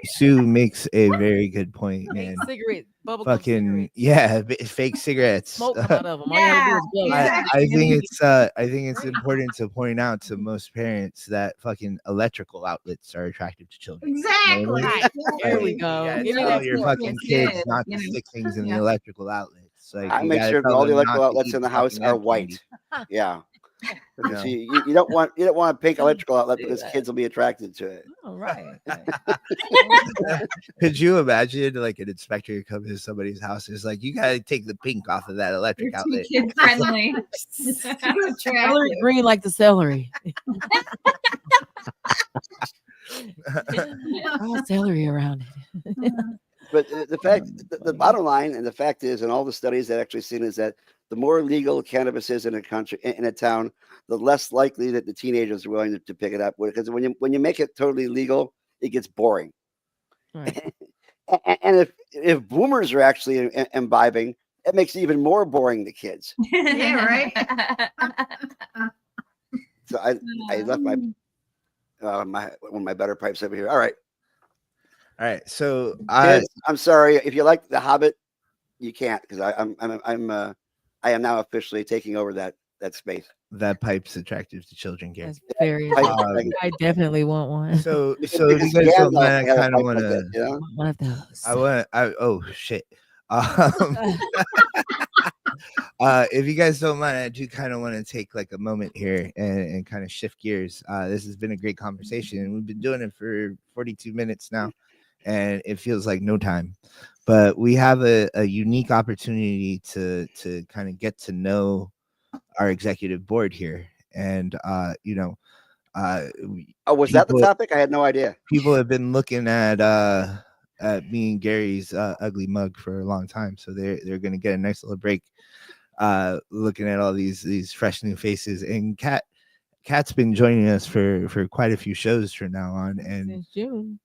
Sue makes a very good point, Fake man. cigarette, bubblegum Fucking cigarettes. fake cigarettes. Smoke come out of them. Yeah, I think it's important to point out to most parents that fucking electrical outlets are attractive to children. Exactly. Right. There we You go. gotta Give me tell that your fork. fucking Yeah, kids not to you know. stick things in the Yeah. electrical outlets. Like I you make gotta sure tell all the them electrical not to outlets eat in the house fucking are air candy. white. Yeah. You know? You don't want a pink electrical outlet because kids will be attracted to it. Oh, right. Could you imagine like an inspector come to somebody's house? It's like you gotta take the pink off of that You're electric too outlet. kid friendly. Celery green like the celery. Celery around it. But the bottom line, and the fact is, and all the studies that actually seen is that the more legal cannabis is in a country, in a town, the less likely that the teenagers are willing to pick it up. Because when you make it totally legal, it gets boring. Right. And if boomers are actually imbibing, it makes it even more boring to kids. Yeah, right. So I left my one of my better pipes over here. All right, So kids, I'm sorry if you like The Hobbit, you can't because I am now officially taking over that space. that pipe's attractive to children, Gary. That's very. I definitly want one. So if Because you guys don't Gandalf mind, I had a kind of pipe want like to. that, you know? One of those. Oh shit. If you guys don't mind, I do kind of want to take like a moment here and kind of shift gears. This has been a great conversation, and we've been doing it for 42 minutes now, and it feels like no time. But we have a unique opportunity to kind of get to know our executive board here, and Oh, was that the topic? I had no idea. People have been looking at me and Gary's ugly mug for a long time, so they're gonna get a nice little break looking at all these fresh new faces. And Kat's been joining us for quite a few shows from now on, and Since June.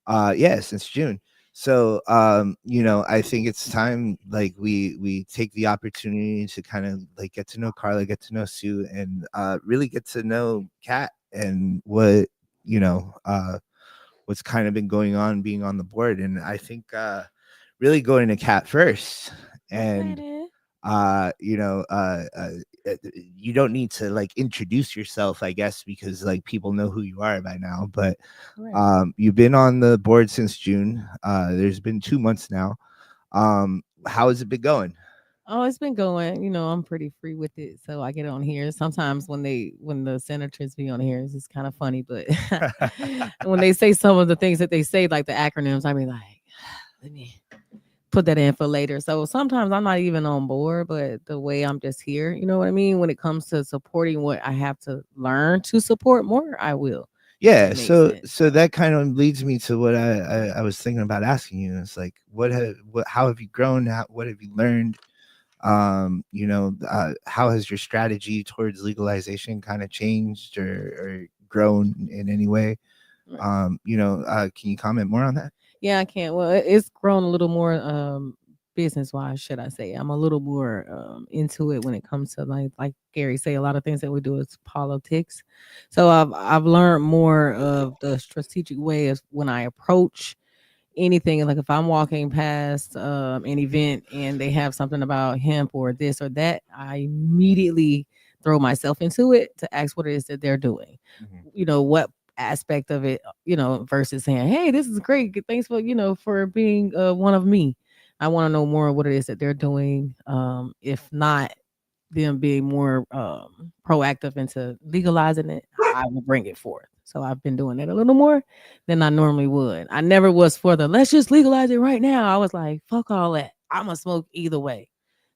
since June. So I think it's time like we take the opportunity to kind of like get to know Carla, get to know Sue, and really get to know Kat and what what's kind of been going on being on the board. And I think really going to Kat first, and you don't need to like introduce yourself, I guess, because like people know who you are by now, but you've been on the board since June. There's been 2 months now. How has it been going? Oh, it's been going. I'm pretty free with it, so I get on here. Sometimes when the senators be on here, it's kind of funny. But when they say some of the things that they say, like the acronyms, I be like, let me put that in for later. So sometimes I'm not even on board, but the way I'm just here, you know what I mean? When it comes to supporting what I have to learn to support more, I will. Yeah, so that kind of leads me to what I was thinking about asking you. It's like, how have you grown? What have you learned? How has your strategy towards legalization kind of changed or grown in any way? Can you comment more on that? Yeah, I can. Well, it's grown a little more business wise, should I say. I'm a little more into it when it comes to like Gary say, a lot of things that we do is politics. So I've learned more of the strategic way of when I approach anything. Like if I'm walking past an event and they have something about hemp or this or that, I immediately throw myself into it to ask what it is that they're doing. You know, what aspect of it, you know, versus saying, hey, this is great. Thanks for, you know, for being one of me. I want to know more what it is that they're doing. If not them being more proactive into legalizing it, I will bring it forth. So I've been doing it a little more than I normally would. I never was for the let's just legalize it right now. I was like, fuck all that. I'm gonna smoke either way.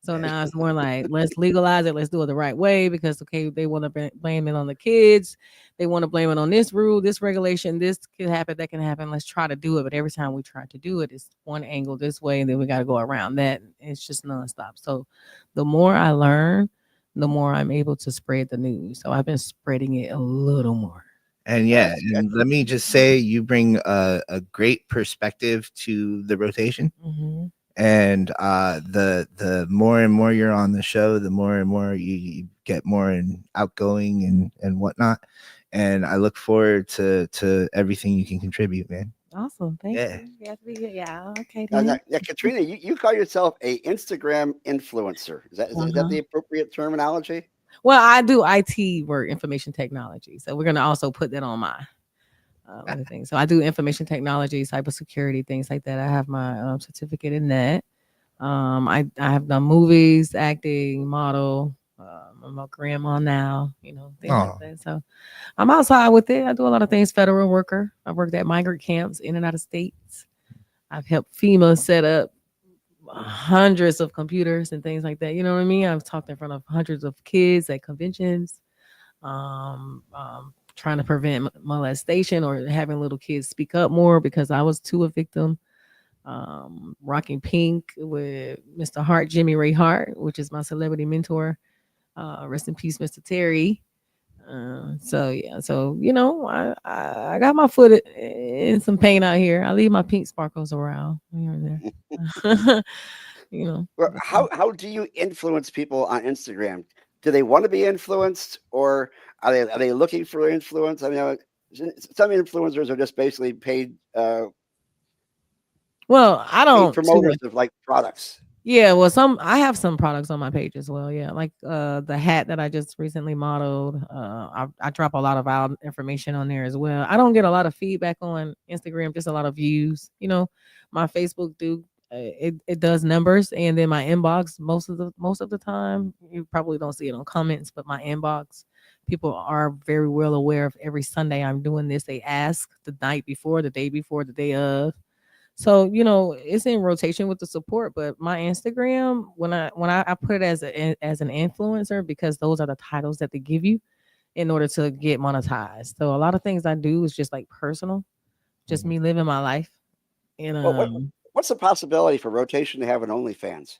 So now it's more like let's legalize it. Let's do it the right way because okay, they want to blame it on the kids. They want to blame it on this rule, this regulation, this can happen, that can happen. Let's try to do it. But every time we try to do it, it's one angle this way, and then we got to go around that. It's just nonstop. So the more I learn, the more I'm able to spread the news. So I've been spreading it a little more. And yeah, and let me just say, you bring a great perspective to the rotation. Mm-hmm. And the more and more you're on the show, the more and more you get more and outgoing and whatnot. And I look forward to everything you can contribute, man. Awesome. Thank Yeah. you. You have to be good. Yeah. Okay. Now, Then. Katrina, you call yourself a Instagram influencer. Is that the appropriate terminology? Well, I do IT work, information technology. So we're gonna also put that on my other things. So I do information technology, cybersecurity, things like that. I have my certificate in that. I have done movies, acting, model. I'm a grandma now, you know, things like that. So I'm outside with it. I do a lot of things. Federal worker. I've worked at migrant camps in and out of states. I've helped FEMA set up hundreds of computers and things like that. You know what I mean? I've talked in front of hundreds of kids at conventions, trying to prevent molestation or having little kids speak up more because I was too a victim. Rocking pink with Mr. Hart, Jimmy Ray Hart, which is my celebrity mentor. Rest in peace, Mr. Terry. So yeah, so you know, I got my foot in some paint out here. I leave my pink sparkles around here and there. You know. Well, how do you influence people on Instagram? Do they want to be influenced, or are they looking for influence? I mean, some influencers are just basically paid Well, I don't promoters of like products. Yeah, well, I have some products on my page as well. Yeah, like the hat that I just recently modeled. I drop a lot of our information on there as well. I don't get a lot of feedback on Instagram, just a lot of views. You know, my Facebook it does numbers, and then my inbox most of the time you probably don't see it on comments, but my inbox people are very well aware of every Sunday I'm doing this. They ask the night before, the day before, the day of. So, you know, it's in rotation with the support, but my Instagram, when I put it as an influencer because those are the titles that they give you in order to get monetized. So a lot of things I do is just like personal, just me living my life. And what's the possibility for rotation to have an OnlyFans?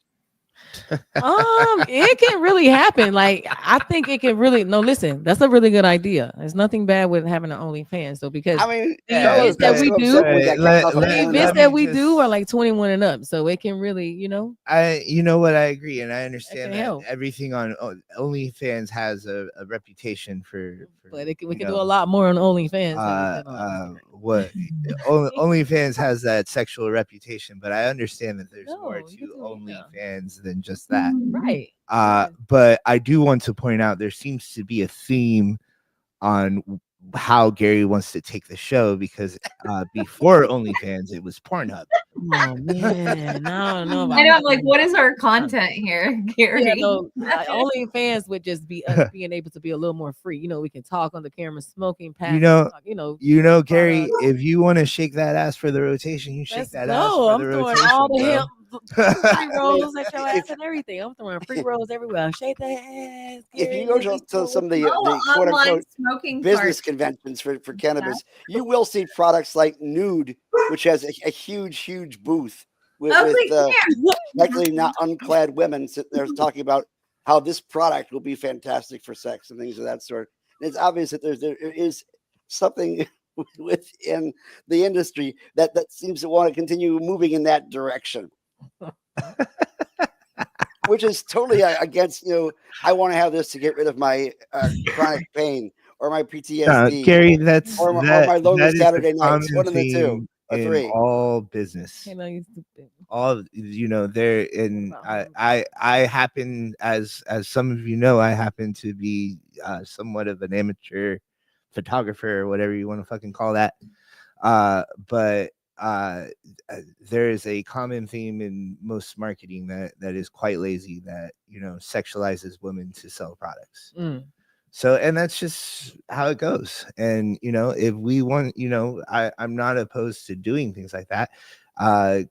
It can really happen. Like I think it can really listen, that's a really good idea. There's nothing bad with having an OnlyFans though, because I mean, the events that we do, the events that we do are like 21 and up, so it can really, you know. I agree, and I understand that everything on OnlyFans has a reputation for but we can do a lot more on OnlyFans. What OnlyFans has that sexual reputation, but I understand that there's more to OnlyFans than just that, right? But I do want to point out there seems to be a theme on how Gary wants to take the show, because before OnlyFans it was Pornhub. Oh man, I don't know. I know, like, what is our content here, Gary? Yeah, no, OnlyFans would just be us being able to be a little more free. You know, we can talk on the camera, smoking, passing, Gary. If you want to shake that ass for the rotation, you shake that ass for the rotation. Throwing all the hemp free rolls at your ass and everything. I'm throwing free rolls everywhere. Shake that ass. If you go to some of the quote unquote business conventions for cannabis, you will see products like Nude, which has a huge booth with likely not unclad women sitting there talking about how this product will be fantastic for sex and things of that sort. And it's obvious that there is something within the industry that seems to want to continue moving in that direction. Which is totally against, I want to have this to get rid of my chronic pain or my PTSD. Gary, or my lonely Saturday nights. One of the two. in three. all business. I know you stupid. All there in I happen, as some of you know, I happen to be somewhat of an amateur photographer, or whatever you want to fucking call that. But there is a common theme in most marketing that is quite lazy, that sexualizes women to sell products. So, and that's just how it goes. And if we want, I'm not opposed to doing things like that.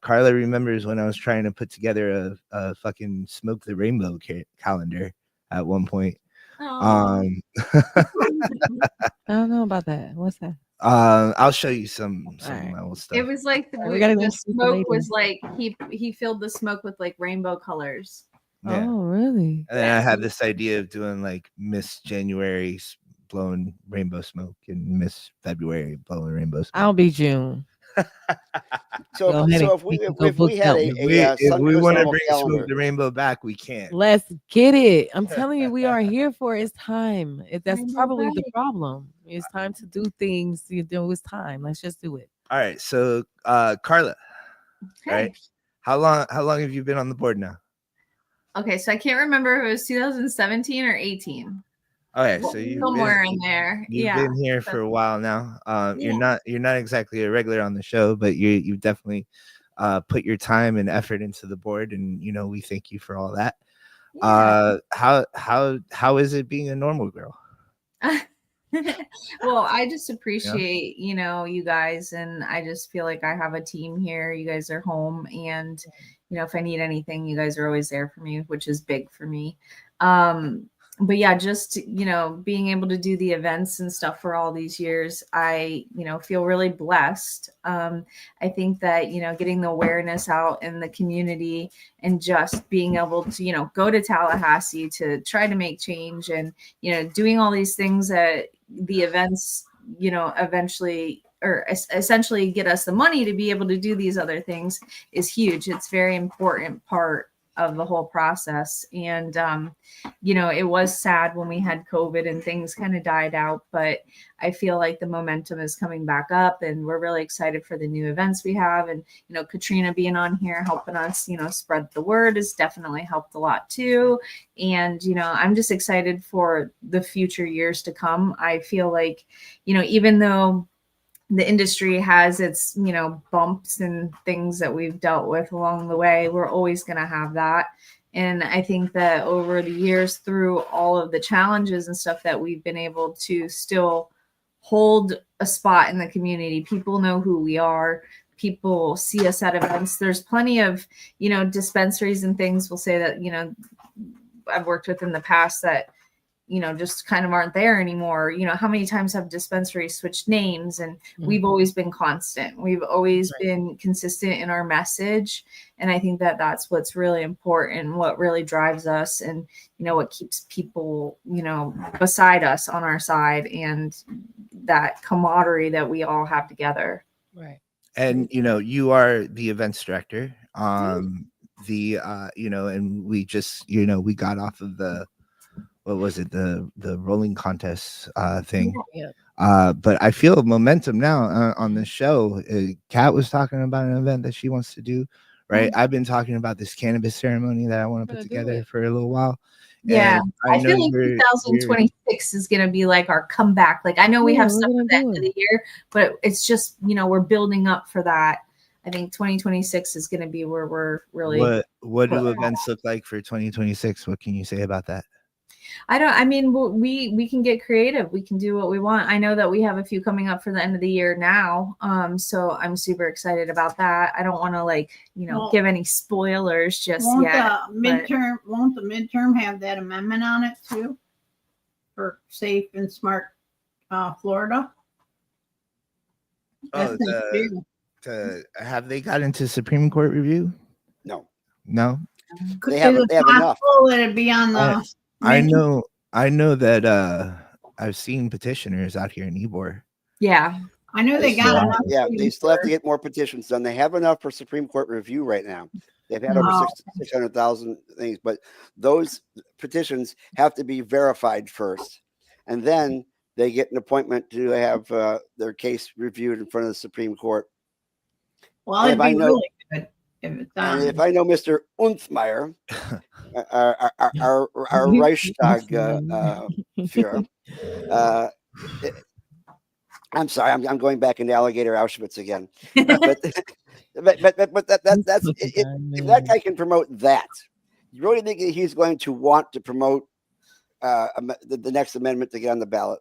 Carla remembers when I was trying to put together a fucking Smoke the Rainbow calendar at one point. Oh. I don't know about that. What's that? I'll show you some Alright. old stuff. It was like We gotta go the see the smoke lady. was like he filled the smoke with like rainbow colors. Yeah. Oh, really? And then I had this idea of doing like Miss January blowing rainbow smoke and Miss February blowing rainbow smoke. I'll be June. So, Go ahead so and if we we can go if we book had that a If we Suncoast want to NORML bring calendar, Smoke the Rainbow back, we can. Let's get it. I'm telling you, we are here for it. It's time. That's Rainbow probably the bright. problem. It's time to do things. It's time. Let's just do it. All right. So Carla, Hey. right? How long have you been on the board now? Okay, so I can't remember if it was 2017 or 18. Okay, so you've Somewhere in there. You've Yeah. been here for a while now. You're Yeah. not exactly a regular on the show, but you've definitely put your time and effort into the board, and we thank you for all that. Yeah. How is it being a normal girl? Well, I just appreciate, you guys, and I just feel like I have a team here. You guys are home, and if I need anything, you guys are always there for me, which is big for me. But yeah, just being able to do the events and stuff for all these years, I feel really blessed. I think that getting the awareness out in the community and just being able to go to Tallahassee to try to make change, and doing all these things that the events eventually or essentially get us the money to be able to do these other things is huge. It's very important part of the whole process. And it was sad when we had COVID and things kind of died out, but I feel like the momentum is coming back up, and we're really excited for the new events we have. And Katrina being on here helping us spread the word has definitely helped a lot too. And I'm just excited for the future years to come. I feel like even though the industry has its bumps and things that we've dealt with along the way, we're always going to have that. And I think that over the years, through all of the challenges and stuff, that we've been able to still hold a spot in the community. People know who we are. People see us at events. There's plenty of dispensaries and things will say that I've worked with in the past that just kind of aren't there anymore. How many times have dispensaries switched names? And we've always been constant. We've always been consistent in our message. And I think that that's what's really important, what really drives us, and, what keeps people, beside us on our side, and that camaraderie that we all have together. Right. And, you are the events director. And we just, we got off of the, what was it, the rolling contest thing. Yeah. But I feel momentum now on the show. Kat was talking about an event that she wants to do, right? I've been talking about this cannabis ceremony that I want to put together for a little while. Yeah, I feel like 2026 is going to be like our comeback. Like, I know we have stuff at the end of the year, but it's just, we're building up for that. I think 2026 is going to be where we're really. What do events look like for 2026? What can you say about that? We can get creative. We can do what we want. I know that we have a few coming up for the end of the year now. So I'm super excited about that. I don't want to give any spoilers just yet. Won't the midterm have that amendment on it too? For safe and smart Florida? Have they got into Supreme Court review? No. They have enough. That it'd be on the I know that I've seen petitioners out here in Ybor. Yeah. I know they got enough. Yeah, they still have to get more petitions done. They have enough for Supreme Court review right now. They've had over 600,000 things, but those petitions have to be verified first. And then they get an appointment to have their case reviewed in front of the Supreme Court. Well, And it'd if I be know- really good if it's on. And if I know Mr. Unthmeyer, our Reichstag Führer, I'm sorry, I'm going back into alligator Auschwitz again. But that's it, if that guy can promote that, you really think he's going to want to promote the next amendment to get on the ballot?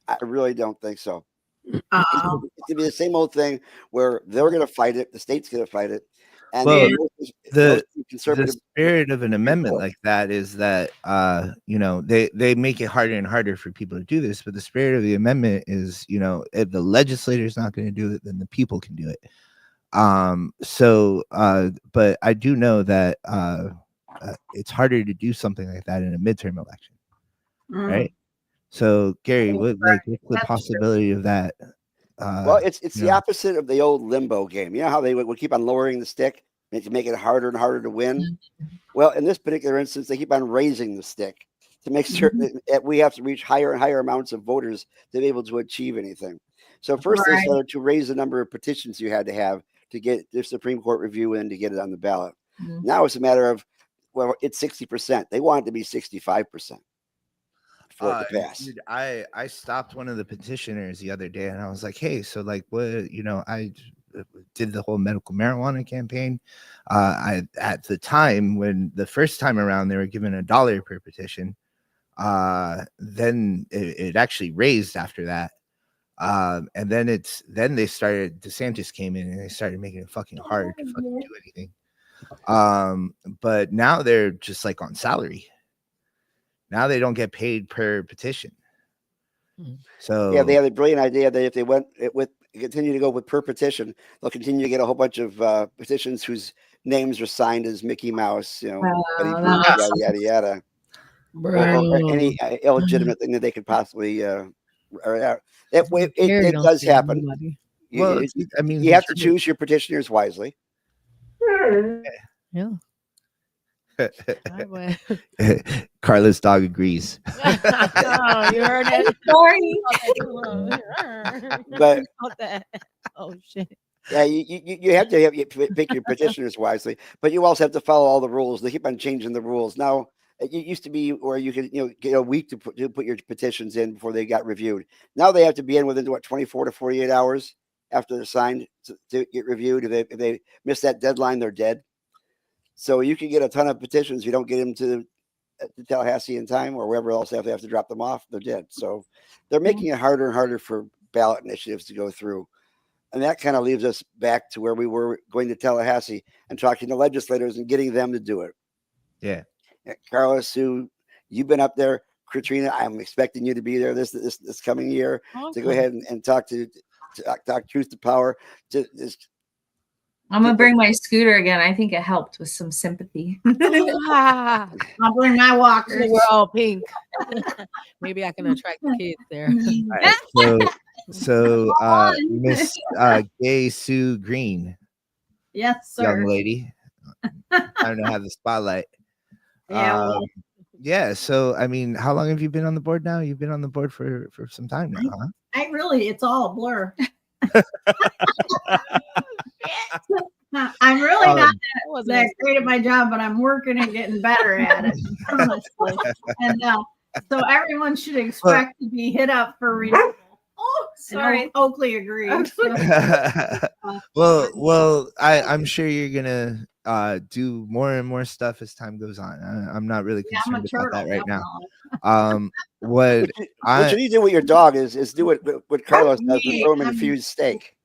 I really don't think so. It's going to be the same old thing where they're going to fight it, the state's going to fight it, and Well, most the conservative. spirit of an amendment like that is that they make it harder and harder for people to do this, but the spirit of the amendment is, if the legislator is not going to do it, then the people can do it. But I do know that it's harder to do something like that in a midterm election, right? So Gary, what's the possibility of that? Well, it's the opposite of the old limbo game. You know how they would keep on lowering the stick to make it harder and harder to win? Well, in this particular instance, they keep on raising the stick to make certain that we have to reach higher and higher amounts of voters to be able to achieve anything. So first they started to raise the number of petitions you had to have to get the Supreme Court review in to get it on the ballot. Now it's a matter of, well, it's 60%. They want it to be 65%. For it to pass. Dude, I stopped one of the petitioners the other day and I was like, hey, so like what, I did the whole medical marijuana campaign. At the time when the first time around they were given $1 per petition. Then it actually raised after that. And then DeSantis came in and they started making it fucking hard to fucking do anything. But now they're just like on salary. Now they don't get paid per petition. So yeah, they have a brilliant idea that if they continue to go with per petition, they'll continue to get a whole bunch of petitions whose names are signed as Mickey Mouse, Eddie Brooke, yada yada yada, or any illegitimate thing that they could possibly. It does happen. Well, you have to choose your petitioners wisely. Yeah. Carla's dog agrees. Oh, you heard that? But oh shit. Yeah, you have to pick your petitioners wisely, but you also have to follow all the rules. They keep on changing the rules now. It used to be where you could get a week to put your petitions in before they got reviewed. Now they have to be in within 24 to 48 hours after they're signed to get reviewed. If they miss that deadline, they're dead. So you can get a ton of petitions. You don't get them to Tallahassee in time or wherever else they have to drop them off, they're dead. So they're making it harder and harder for ballot initiatives to go through. And that kind of leaves us back to where we were going to Tallahassee and talking to legislators and getting them to do it. Yeah. Carlos, Sue, you've been up there. Katrina, I'm expecting you to be there this coming year to go ahead and talk truth to power. I'm gonna bring my scooter again. I think it helped with some sympathy. I'll bring my walkers. We're all pink. Maybe I can attract the kids there. Right, so Miss Gay Sue Green. Yes, sir. Young lady. Time to have the spotlight. Yeah. So, I mean, how long have you been on the board now? You've been on the board for some time now, huh? It's all a blur. I'm really not that great at my job, but I'm working and getting better at it, honestly. And so everyone should expect to be hit up for renewal. Oh, sorry. Oakley agrees. Well, I'm sure you're gonna do more and more stuff as time goes on. I'm not really concerned about that right now. What you need to do with your dog is do what Carlos does and throw him an infused steak.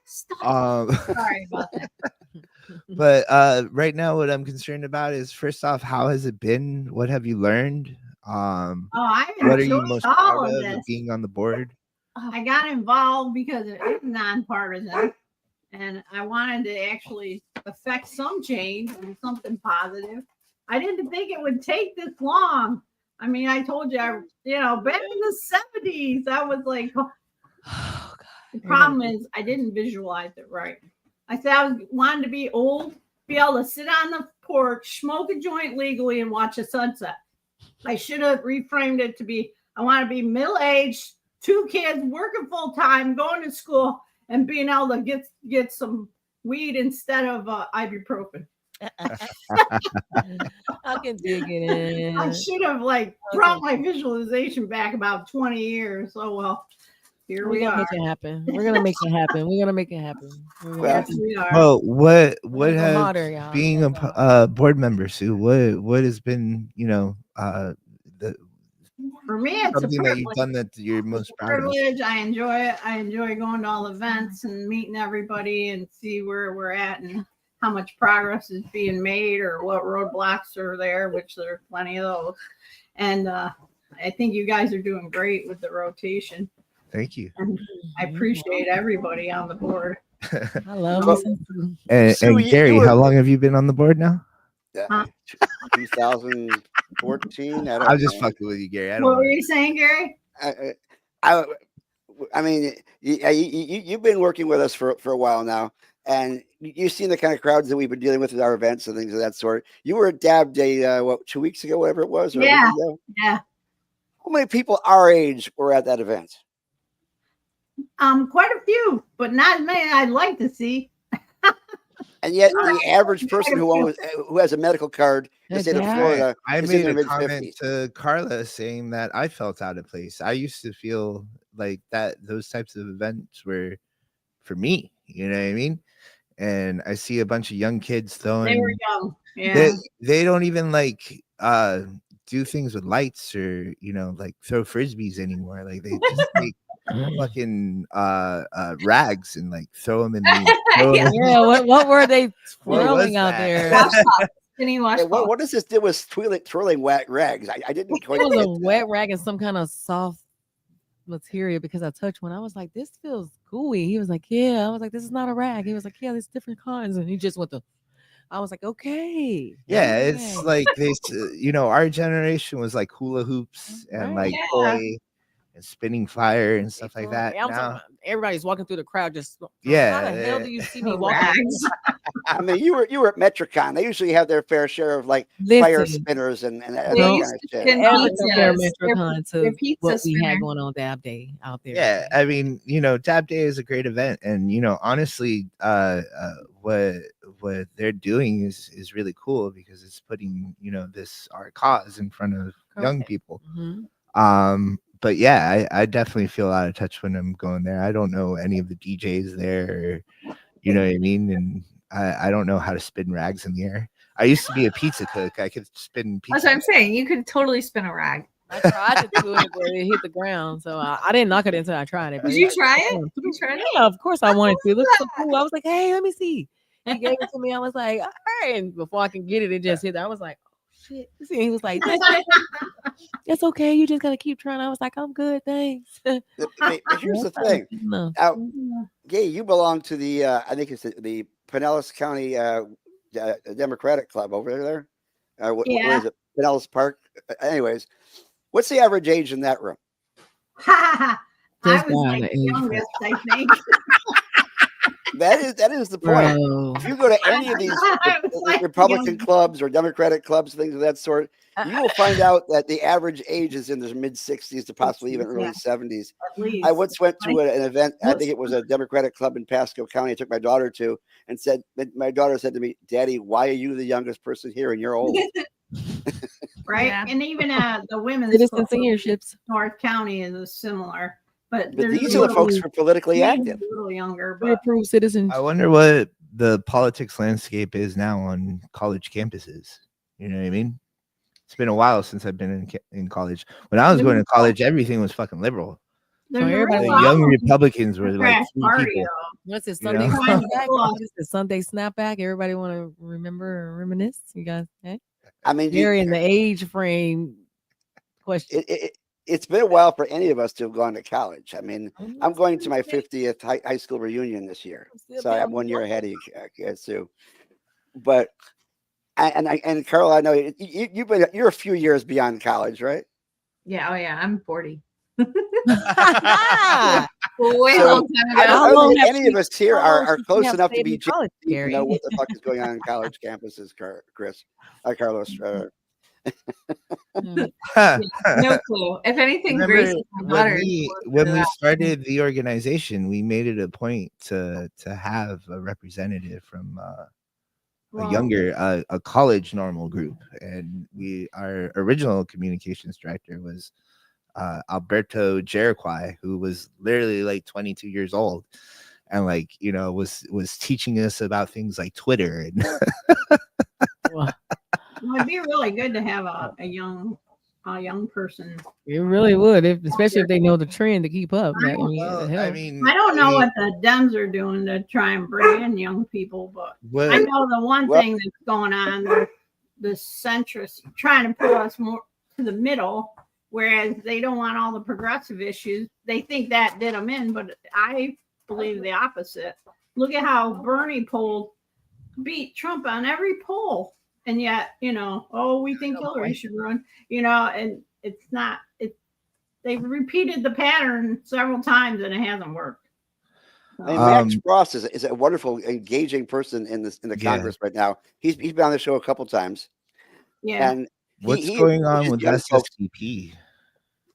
Sorry about that. But right now, what I'm concerned about is, first off, how has it been? What have you learned? What are you most proud of being on the board? I got involved because it is nonpartisan, and I wanted to actually affect some change and something positive. I didn't think it would take this long. I mean, I told you, back in the 70s, I was like, oh, God. The problem is I didn't visualize it right. I said I wanted to be old, be able to sit on the porch, smoke a joint legally, and watch a sunset. I should have reframed it to be, I want to be middle-aged, 2 kids, working full-time, going to school, and being able to get some weed instead of ibuprofen. I can dig it I in. should have brought my visualization back about 20 years. Oh well, here We're we gonna are. make it happen. We're gonna make it happen. We're gonna make it happen. Well, Yes, we are. Well, what Go has harder, y'all. being Let's go. a board member, Sue? What has been the For me, it's a something that you've privilege. done that you're most proud of? Privilege. I enjoy it. I enjoy going to all events and meeting everybody and see where we're at and how much progress is being made or what roadblocks are there, which there are plenty of those. And I think you guys are doing great with the rotation. Thank you. And I appreciate everybody on the board. I love Well, you. Too. And Sue, you Gary, were- how long have you been on the board now? 2014. I'm just fucking with you, Gary. I don't What were wanna- you saying, Gary? I mean, you've been working with us for a while now, and you've seen the kind of crowds that we've been dealing with at our events and things of that sort. You were at Dab Day, 2 weeks ago, whatever it was? Or a week Yeah. ago? Yeah. How many people our age were at that event? Quite a few, but not many I'd like to see. And yet, the average person who has a medical card in the state of Yeah. Florida I is in made their a comment mid-50s. to Carla saying that I felt out of place. I used to feel like that those types of events were for me. You know what I mean? And I see a bunch of young kids throwing. They were young. Yeah. They don't even do things with lights or throw frisbees anymore. Like they just take fucking rags and throw them in the Yeah, what were they What was twirling out that? there? Washcloth. Skinny Hey, washcloth. what does this do with twirling wet rags? I didn't It quite was get a wet rag and some kind of soft material because I touched one. I was like, this feels gooey. He was like, yeah. I was like, this is not a rag. He was like, yeah, there's different kinds. And he just went to, I was like, okay. Yeah, okay. it's like our generation was like hula hoops and Right. toy and spinning fire and stuff like that. Yeah, I'm talking Now, about everybody's walking through the crowd just Yeah, how the hell yeah. do you see me walking? Rags. I mean, you were at Metricon. They usually have their fair share of fire Listen, spinners and that They kind used of to shit. spin ever pizzas. compare Their- Metrocon their to pizza what we had spinner. going on Dab Day out there. yeah, I mean, Dab Day is a great event, and honestly, what they're doing is really cool because it's putting this our cause in front of young Correct. people. Mhm. But yeah, I definitely feel out of touch when I'm going there. I don't know any of the DJs there, you know what I mean, and I don't know how to spin rags in the air. I used to be a pizza cook. I could spin pizza. That's what I'm saying. You could totally spin a rag. I tried to do it, but it hit the ground, so I didn't knock it until I tried it. Did you try it? Did you try it? Yeah, of course I wanted to. It looked so cool. I was like, hey, let me see. He gave it to me. I was like, all right. And before I can get it, it just hit. I was like, oh shit. See, he was like, that's okay. You just gotta keep trying. I was like, I'm good, thanks. But here's the thing. No. Now, Gay, you belong to the I think it's the Pinellas County Democratic Club over there. What is it? Pinellas Park. Anyways, what's the average age in that room? I Just was down like the the age youngest, I think. That is the point. Bro. If you go to any of these I was like Republican young. clubs or Democratic clubs, things of that sort, you will find out that the average age is in the mid 60s to possibly even early 70s. At least. I once went to an event. I think it was a Democratic club in Pasco County. I took my daughter to, and my daughter said to me, "Daddy, why are you the youngest person here and you're old?" Right? Yeah. And even the women's Citizen club, seniorships. North County is a similar. But But these are the folks who are politically active. A little younger, We but approve citizens. I wonder what the politics landscape is now on college campuses. You know what I mean? It's been a while since I've been in college. When I was going to college, everything was fucking liberal. there's a everybody- real The young problem Republicans were with like crash 3 party, people. though. What's it? You Sunday know? snapback? Cool. What is the Sunday snapback? Everybody want to remember and reminisce? You guys, hey? I mean, You're in the age frame question. it's been a while for any of us to have gone to college. I mean, I'm going to my 50th high school reunion this year. So I'm 1 year ahead of you, Sue. But and Carl, I know you're a few years beyond college, right? Yeah. Oh, yeah. I'm 40. How Way So, long time I ago. don't long think have any you- of us here long are did you close have enough to stayed be in college, to Gary? know what the fuck is going on college campuses, Chris, Carlos. Mm. No clue. If anything, Grace Remember is my daughter. when we started the organization, we made it a point to have a representative from a Well, younger a college normal group, and our original communications director was Alberto Jeriquai, who was literally like 22 years old, and like was teaching us about things like Twitter and Well, it'd be really good to have a young person. it really would, especially if they know the trend to keep up. Like, I mean, the hell. I don't know what the Dems are doing to try and bring in young people, but I know the one thing that's going on, the centrists trying to put us more to the middle, whereas they don't want all the progressive issues. They think that did them in, but I believe the opposite. Look at how Bernie beat Trump on every poll. And yet, we think Hillary should run, and it's not, they've repeated the pattern several times and it hasn't worked. So. I mean, Max Frost is a wonderful, engaging person in the Congress right now. He's been on the show a couple times. Yeah. And what's going on with SSDP?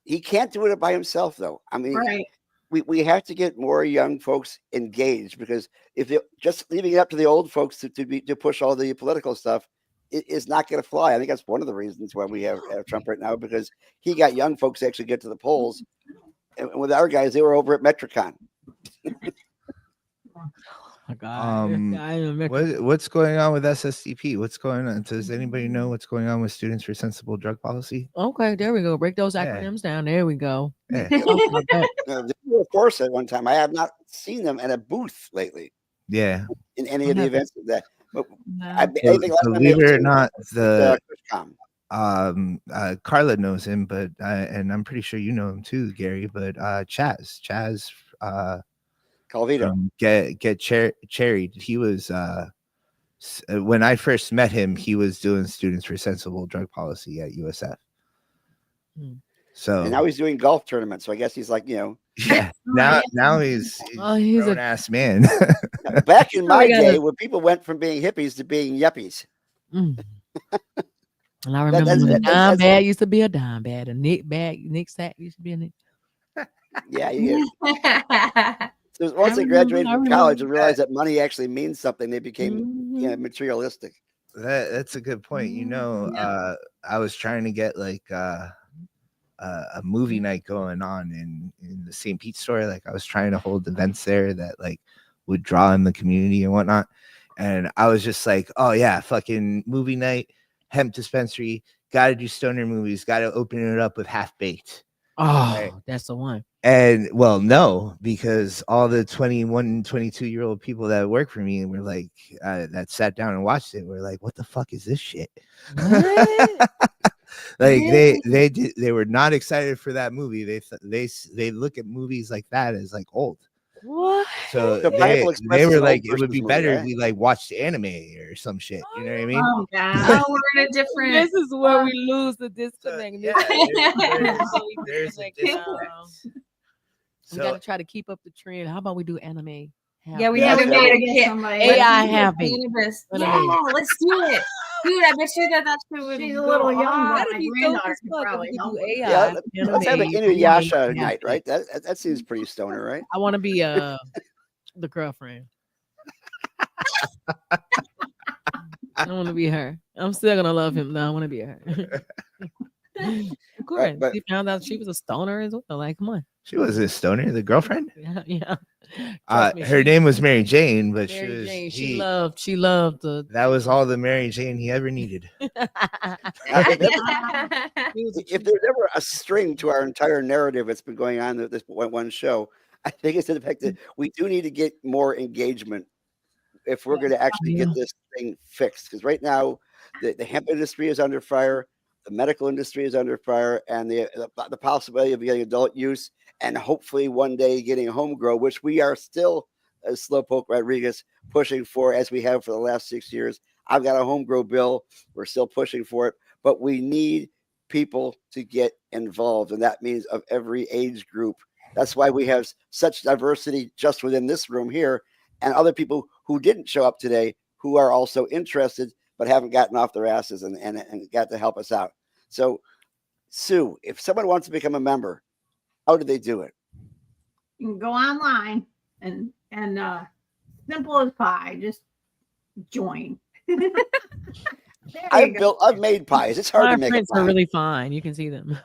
He can't do it by himself, though. I mean, right. we have to get more young folks engaged, because if you're just leaving it up to the old folks to push all the political stuff, it is not going to fly. I think that's one of the reasons why we have Trump right now, because he got young folks to actually get to the polls. And with our guys, they were over at Metricon. Oh my God. What's going on with SSDP? What's going on? Does anybody know what's going on with Students for Sensible Drug Policy? Okay, there we go. Break those acronyms down. There we go. Yeah. They were a course at one time. I have not seen them at a booth lately. Yeah. In any of the events of that. But believe it or not, Carla knows him, but and I'm pretty sure you know him too, Gary. But Chaz Calvito, get cherried. He was when I first met him, he was doing Students for Sensible Drug Policy at USF. So and now he's doing golf tournaments. So I guess he's like, yeah. Now he's a grown ass man. Back in my day, when people went from being hippies to being yuppies. And I remember when a dime bag used to be a dime bag, a Nick sack used to be a Nick. Yeah. So once they graduated from college and realized that money actually means something, they became materialistic. That's a good point. I was trying to get like a movie night going on in the St. Pete store. Like I was trying to hold events there that like would draw in the community and whatnot. And I was just like, oh yeah, fucking movie night, hemp dispensary, gotta do stoner movies, gotta open it up with Half Baked. Oh, that's the one. And well, no, because all the 21, 22-year-old people that work for me were like, that sat down and watched it, were like, what the fuck is this shit? Like they were not excited for that movie. They look at movies like that as like old. What? So they were like, it would be better if we like watched anime or some shit. You know what I mean? Oh God! We're in a different. This is where we lose the disconnect. There's a difference. We gotta try to keep up the trend. How about we do anime? Yeah, we gotta get AI Happy. Yeah, let's do it. Dude, I bet you that would She's a little young. My granddaughter could probably help. Yeah, let's have an Inuyasha night, right? That seems pretty stoner, right? I want to be the girlfriend. I want to be her. I'm still gonna love him. No, I want to be her. Of course, she found out she was a stoner as well. Like, come on. She was a stoner, the girlfriend. Yeah. Her name was Mary Jane, but she loved the. That was all the Mary Jane he ever needed. If there's ever a string to our entire narrative that's been going on this one show, I think it's the fact that we do need to get more engagement if we're going to actually get this thing fixed. Because right now, the hemp industry is under fire, the medical industry is under fire, and the possibility of getting adult use and hopefully one day getting home grow, which we are still, as Slowpoke Rodriguez, pushing for, as we have for the last 6 years. I've got a home grow bill. We're still pushing for it, but we need people to get involved, and that means of every age group. That's why we have such diversity just within this room here, and other people who didn't show up today who are also interested but haven't gotten off their asses and got to help us out. So, Sue, if someone wants to become a member, how do they do it? You can go online and simple as pie, just join. I've made pies. It's hard My to make a prints pie. are really fine. You can see them.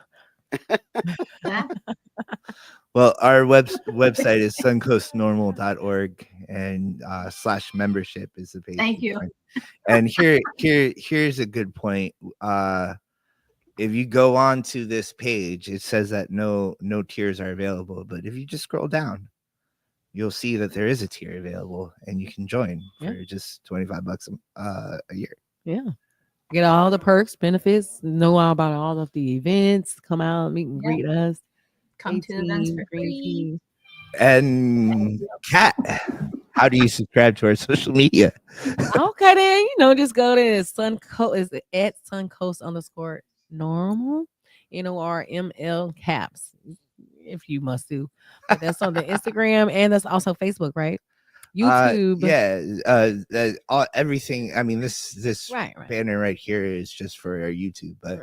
Well, our website is suncoastnormal.org and /membership is the page. Thank you. And here's a good point. If you go on to this page, it says that no tiers are available. But if you just scroll down, you'll see that there is a tier available, and you can join for just $25 a year. Yeah. Get all the perks, benefits, know all about all of the events, come out, meet and greet us. Come to events for green free. tea. And Kat, how do you subscribe to our social media? Okay, then just go to Suncoast is at Suncoast_normal, NORML caps, if you must do. But that's on the Instagram and that's also Facebook, right? YouTube. Everything. I mean, this Right. banner right here is just for our YouTube, but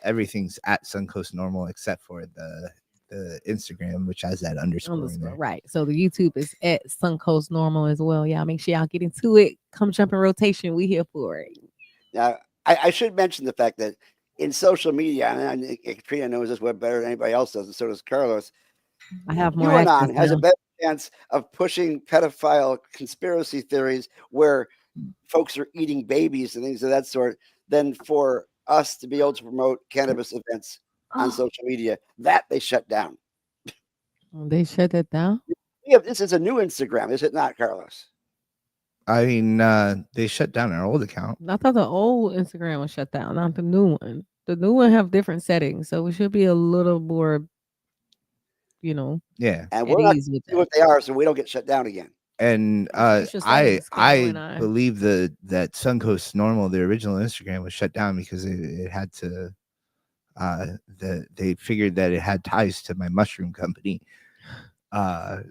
everything's at Suncoast Normal except for the Instagram, which has that underscore in there. Right. So the YouTube is at Suncoast Normal as well. Yeah, make sure y'all get into it. Come jump in rotation. We here for it. Now, I should mention the fact that in social media, and Katrina knows this web better than anybody else does, and so does Carlos. I have more QAnon has a now. better chance of pushing pedophile conspiracy theories where folks are eating babies and things of that sort than for us to be able to promote cannabis events on social media. That they shut down. They shut that down? Yeah, this is a new Instagram, is it not, Carlos? I mean, they shut down our old account. I thought the old Instagram was shut down, not the new one. The new one have different settings, so it should be a little more, Yeah. And we're not doing what they are, so we don't get shut down again. And Official settings came I when I- believe that Suncoast Normal, the original Instagram, was shut down because it had to. They figured that it had ties to my mushroom company.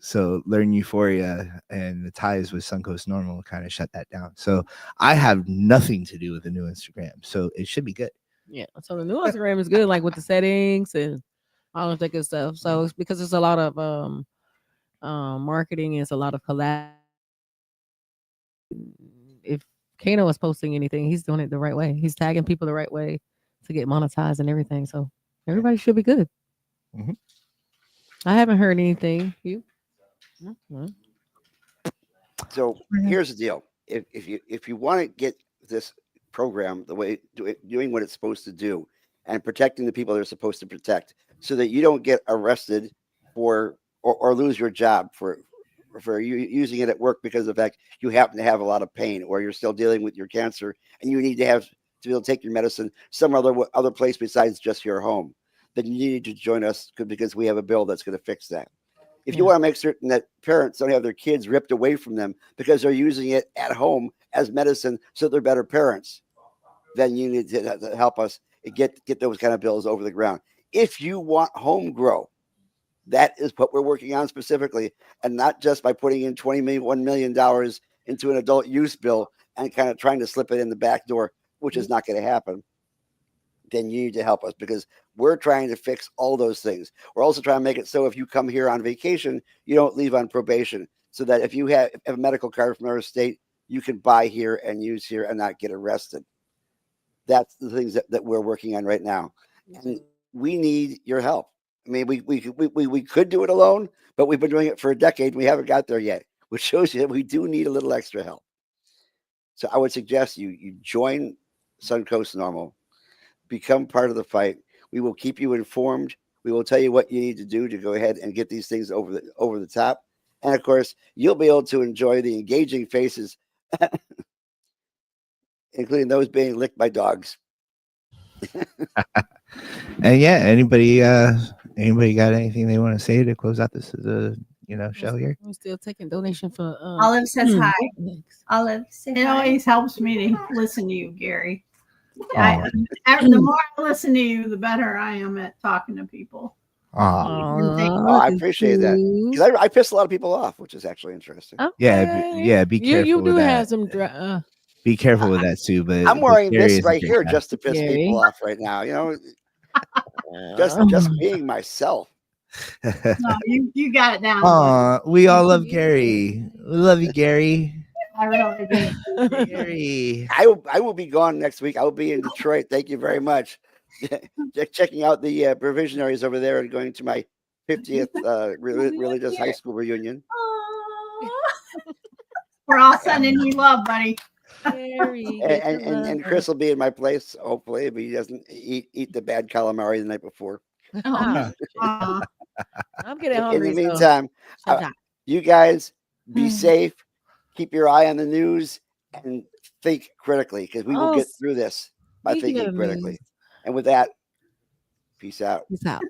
So Learn Euphoria and the ties with Suncoast Normal kind of shut that down. So I have nothing to do with the new Instagram, so it should be good. Yeah. So the new Instagram is good, like with the settings and all of that good stuff. So it's because there's a lot of marketing, it's a lot of collab. If Kano is posting anything, he's doing it the right way. He's tagging people the right way to get monetized and everything. So everybody should be good. Mhm. I haven't heard anything. You? Mhm. So here's the deal: if you want to get this program the way doing what it's supposed to do and protecting the people they're supposed to protect, so that you don't get arrested for or lose your job for you using it at work because of the fact you happen to have a lot of pain or you're still dealing with your cancer and you need to be able to take your medicine some other place besides just your home, then you need to join us because we have a bill that's going to fix that. If you want to make certain that parents don't have their kids ripped away from them because they're using it at home as medicine so they're better parents, then you need to help us get those kind of bills over the ground. If you want home grow, that is what we're working on specifically, and not just by putting in $1 million into an adult use bill and kind of trying to slip it in the back door, which is not going to happen. Then you need to help us because we're trying to fix all those things. We're also trying to make it so if you come here on vacation, you don't leave on probation, so that if you have a medical card from another state, you can buy here and use here and not get arrested. That's the things that we're working on right now. And we need your help. I mean, we could do it alone, but we've been doing it for a decade and we haven't got there yet, which shows you that we do need a little extra help. So I would suggest you join Suncoast Normal, become part of the fight. We will keep you informed. We will tell you what you need to do to go ahead and get these things over the top. And of course, you'll be able to enjoy the engaging faces, including those being licked by dogs. And yeah, anybody got anything they want to say to close out this show here? We're still taking donation for Olive says hi. Olive, say It hi. always helps me to listen to you, Gary. Aw. The more I listen to you, the better I am at talking to people. I appreciate that because I piss a lot of people off, which is actually interesting. Yeah, be careful. You with do that. have some. Be careful with that, Sue. But I'm wearing Gary this is a right great here guy. just to piss Gary. people off right now. You know, just being myself. No, you got it down. Aw, we all love Gary. We love you, Gary. I really do. Gary. I will be gone next week. I will be in Detroit. Thank you very much. Checking out the provisionaries over there and going to my 50th religious high school reunion. We're all sending you love, buddy. Gary, And Chris will be in my place, hopefully, but he doesn't eat the bad calamari the night before. Oh, Aw. I'm getting In hungry. the meantime, you guys be safe. Keep your eye on the news and think critically, because we will Oh, get through this by speaking thinking of critically. news. And with that, peace out. Peace out.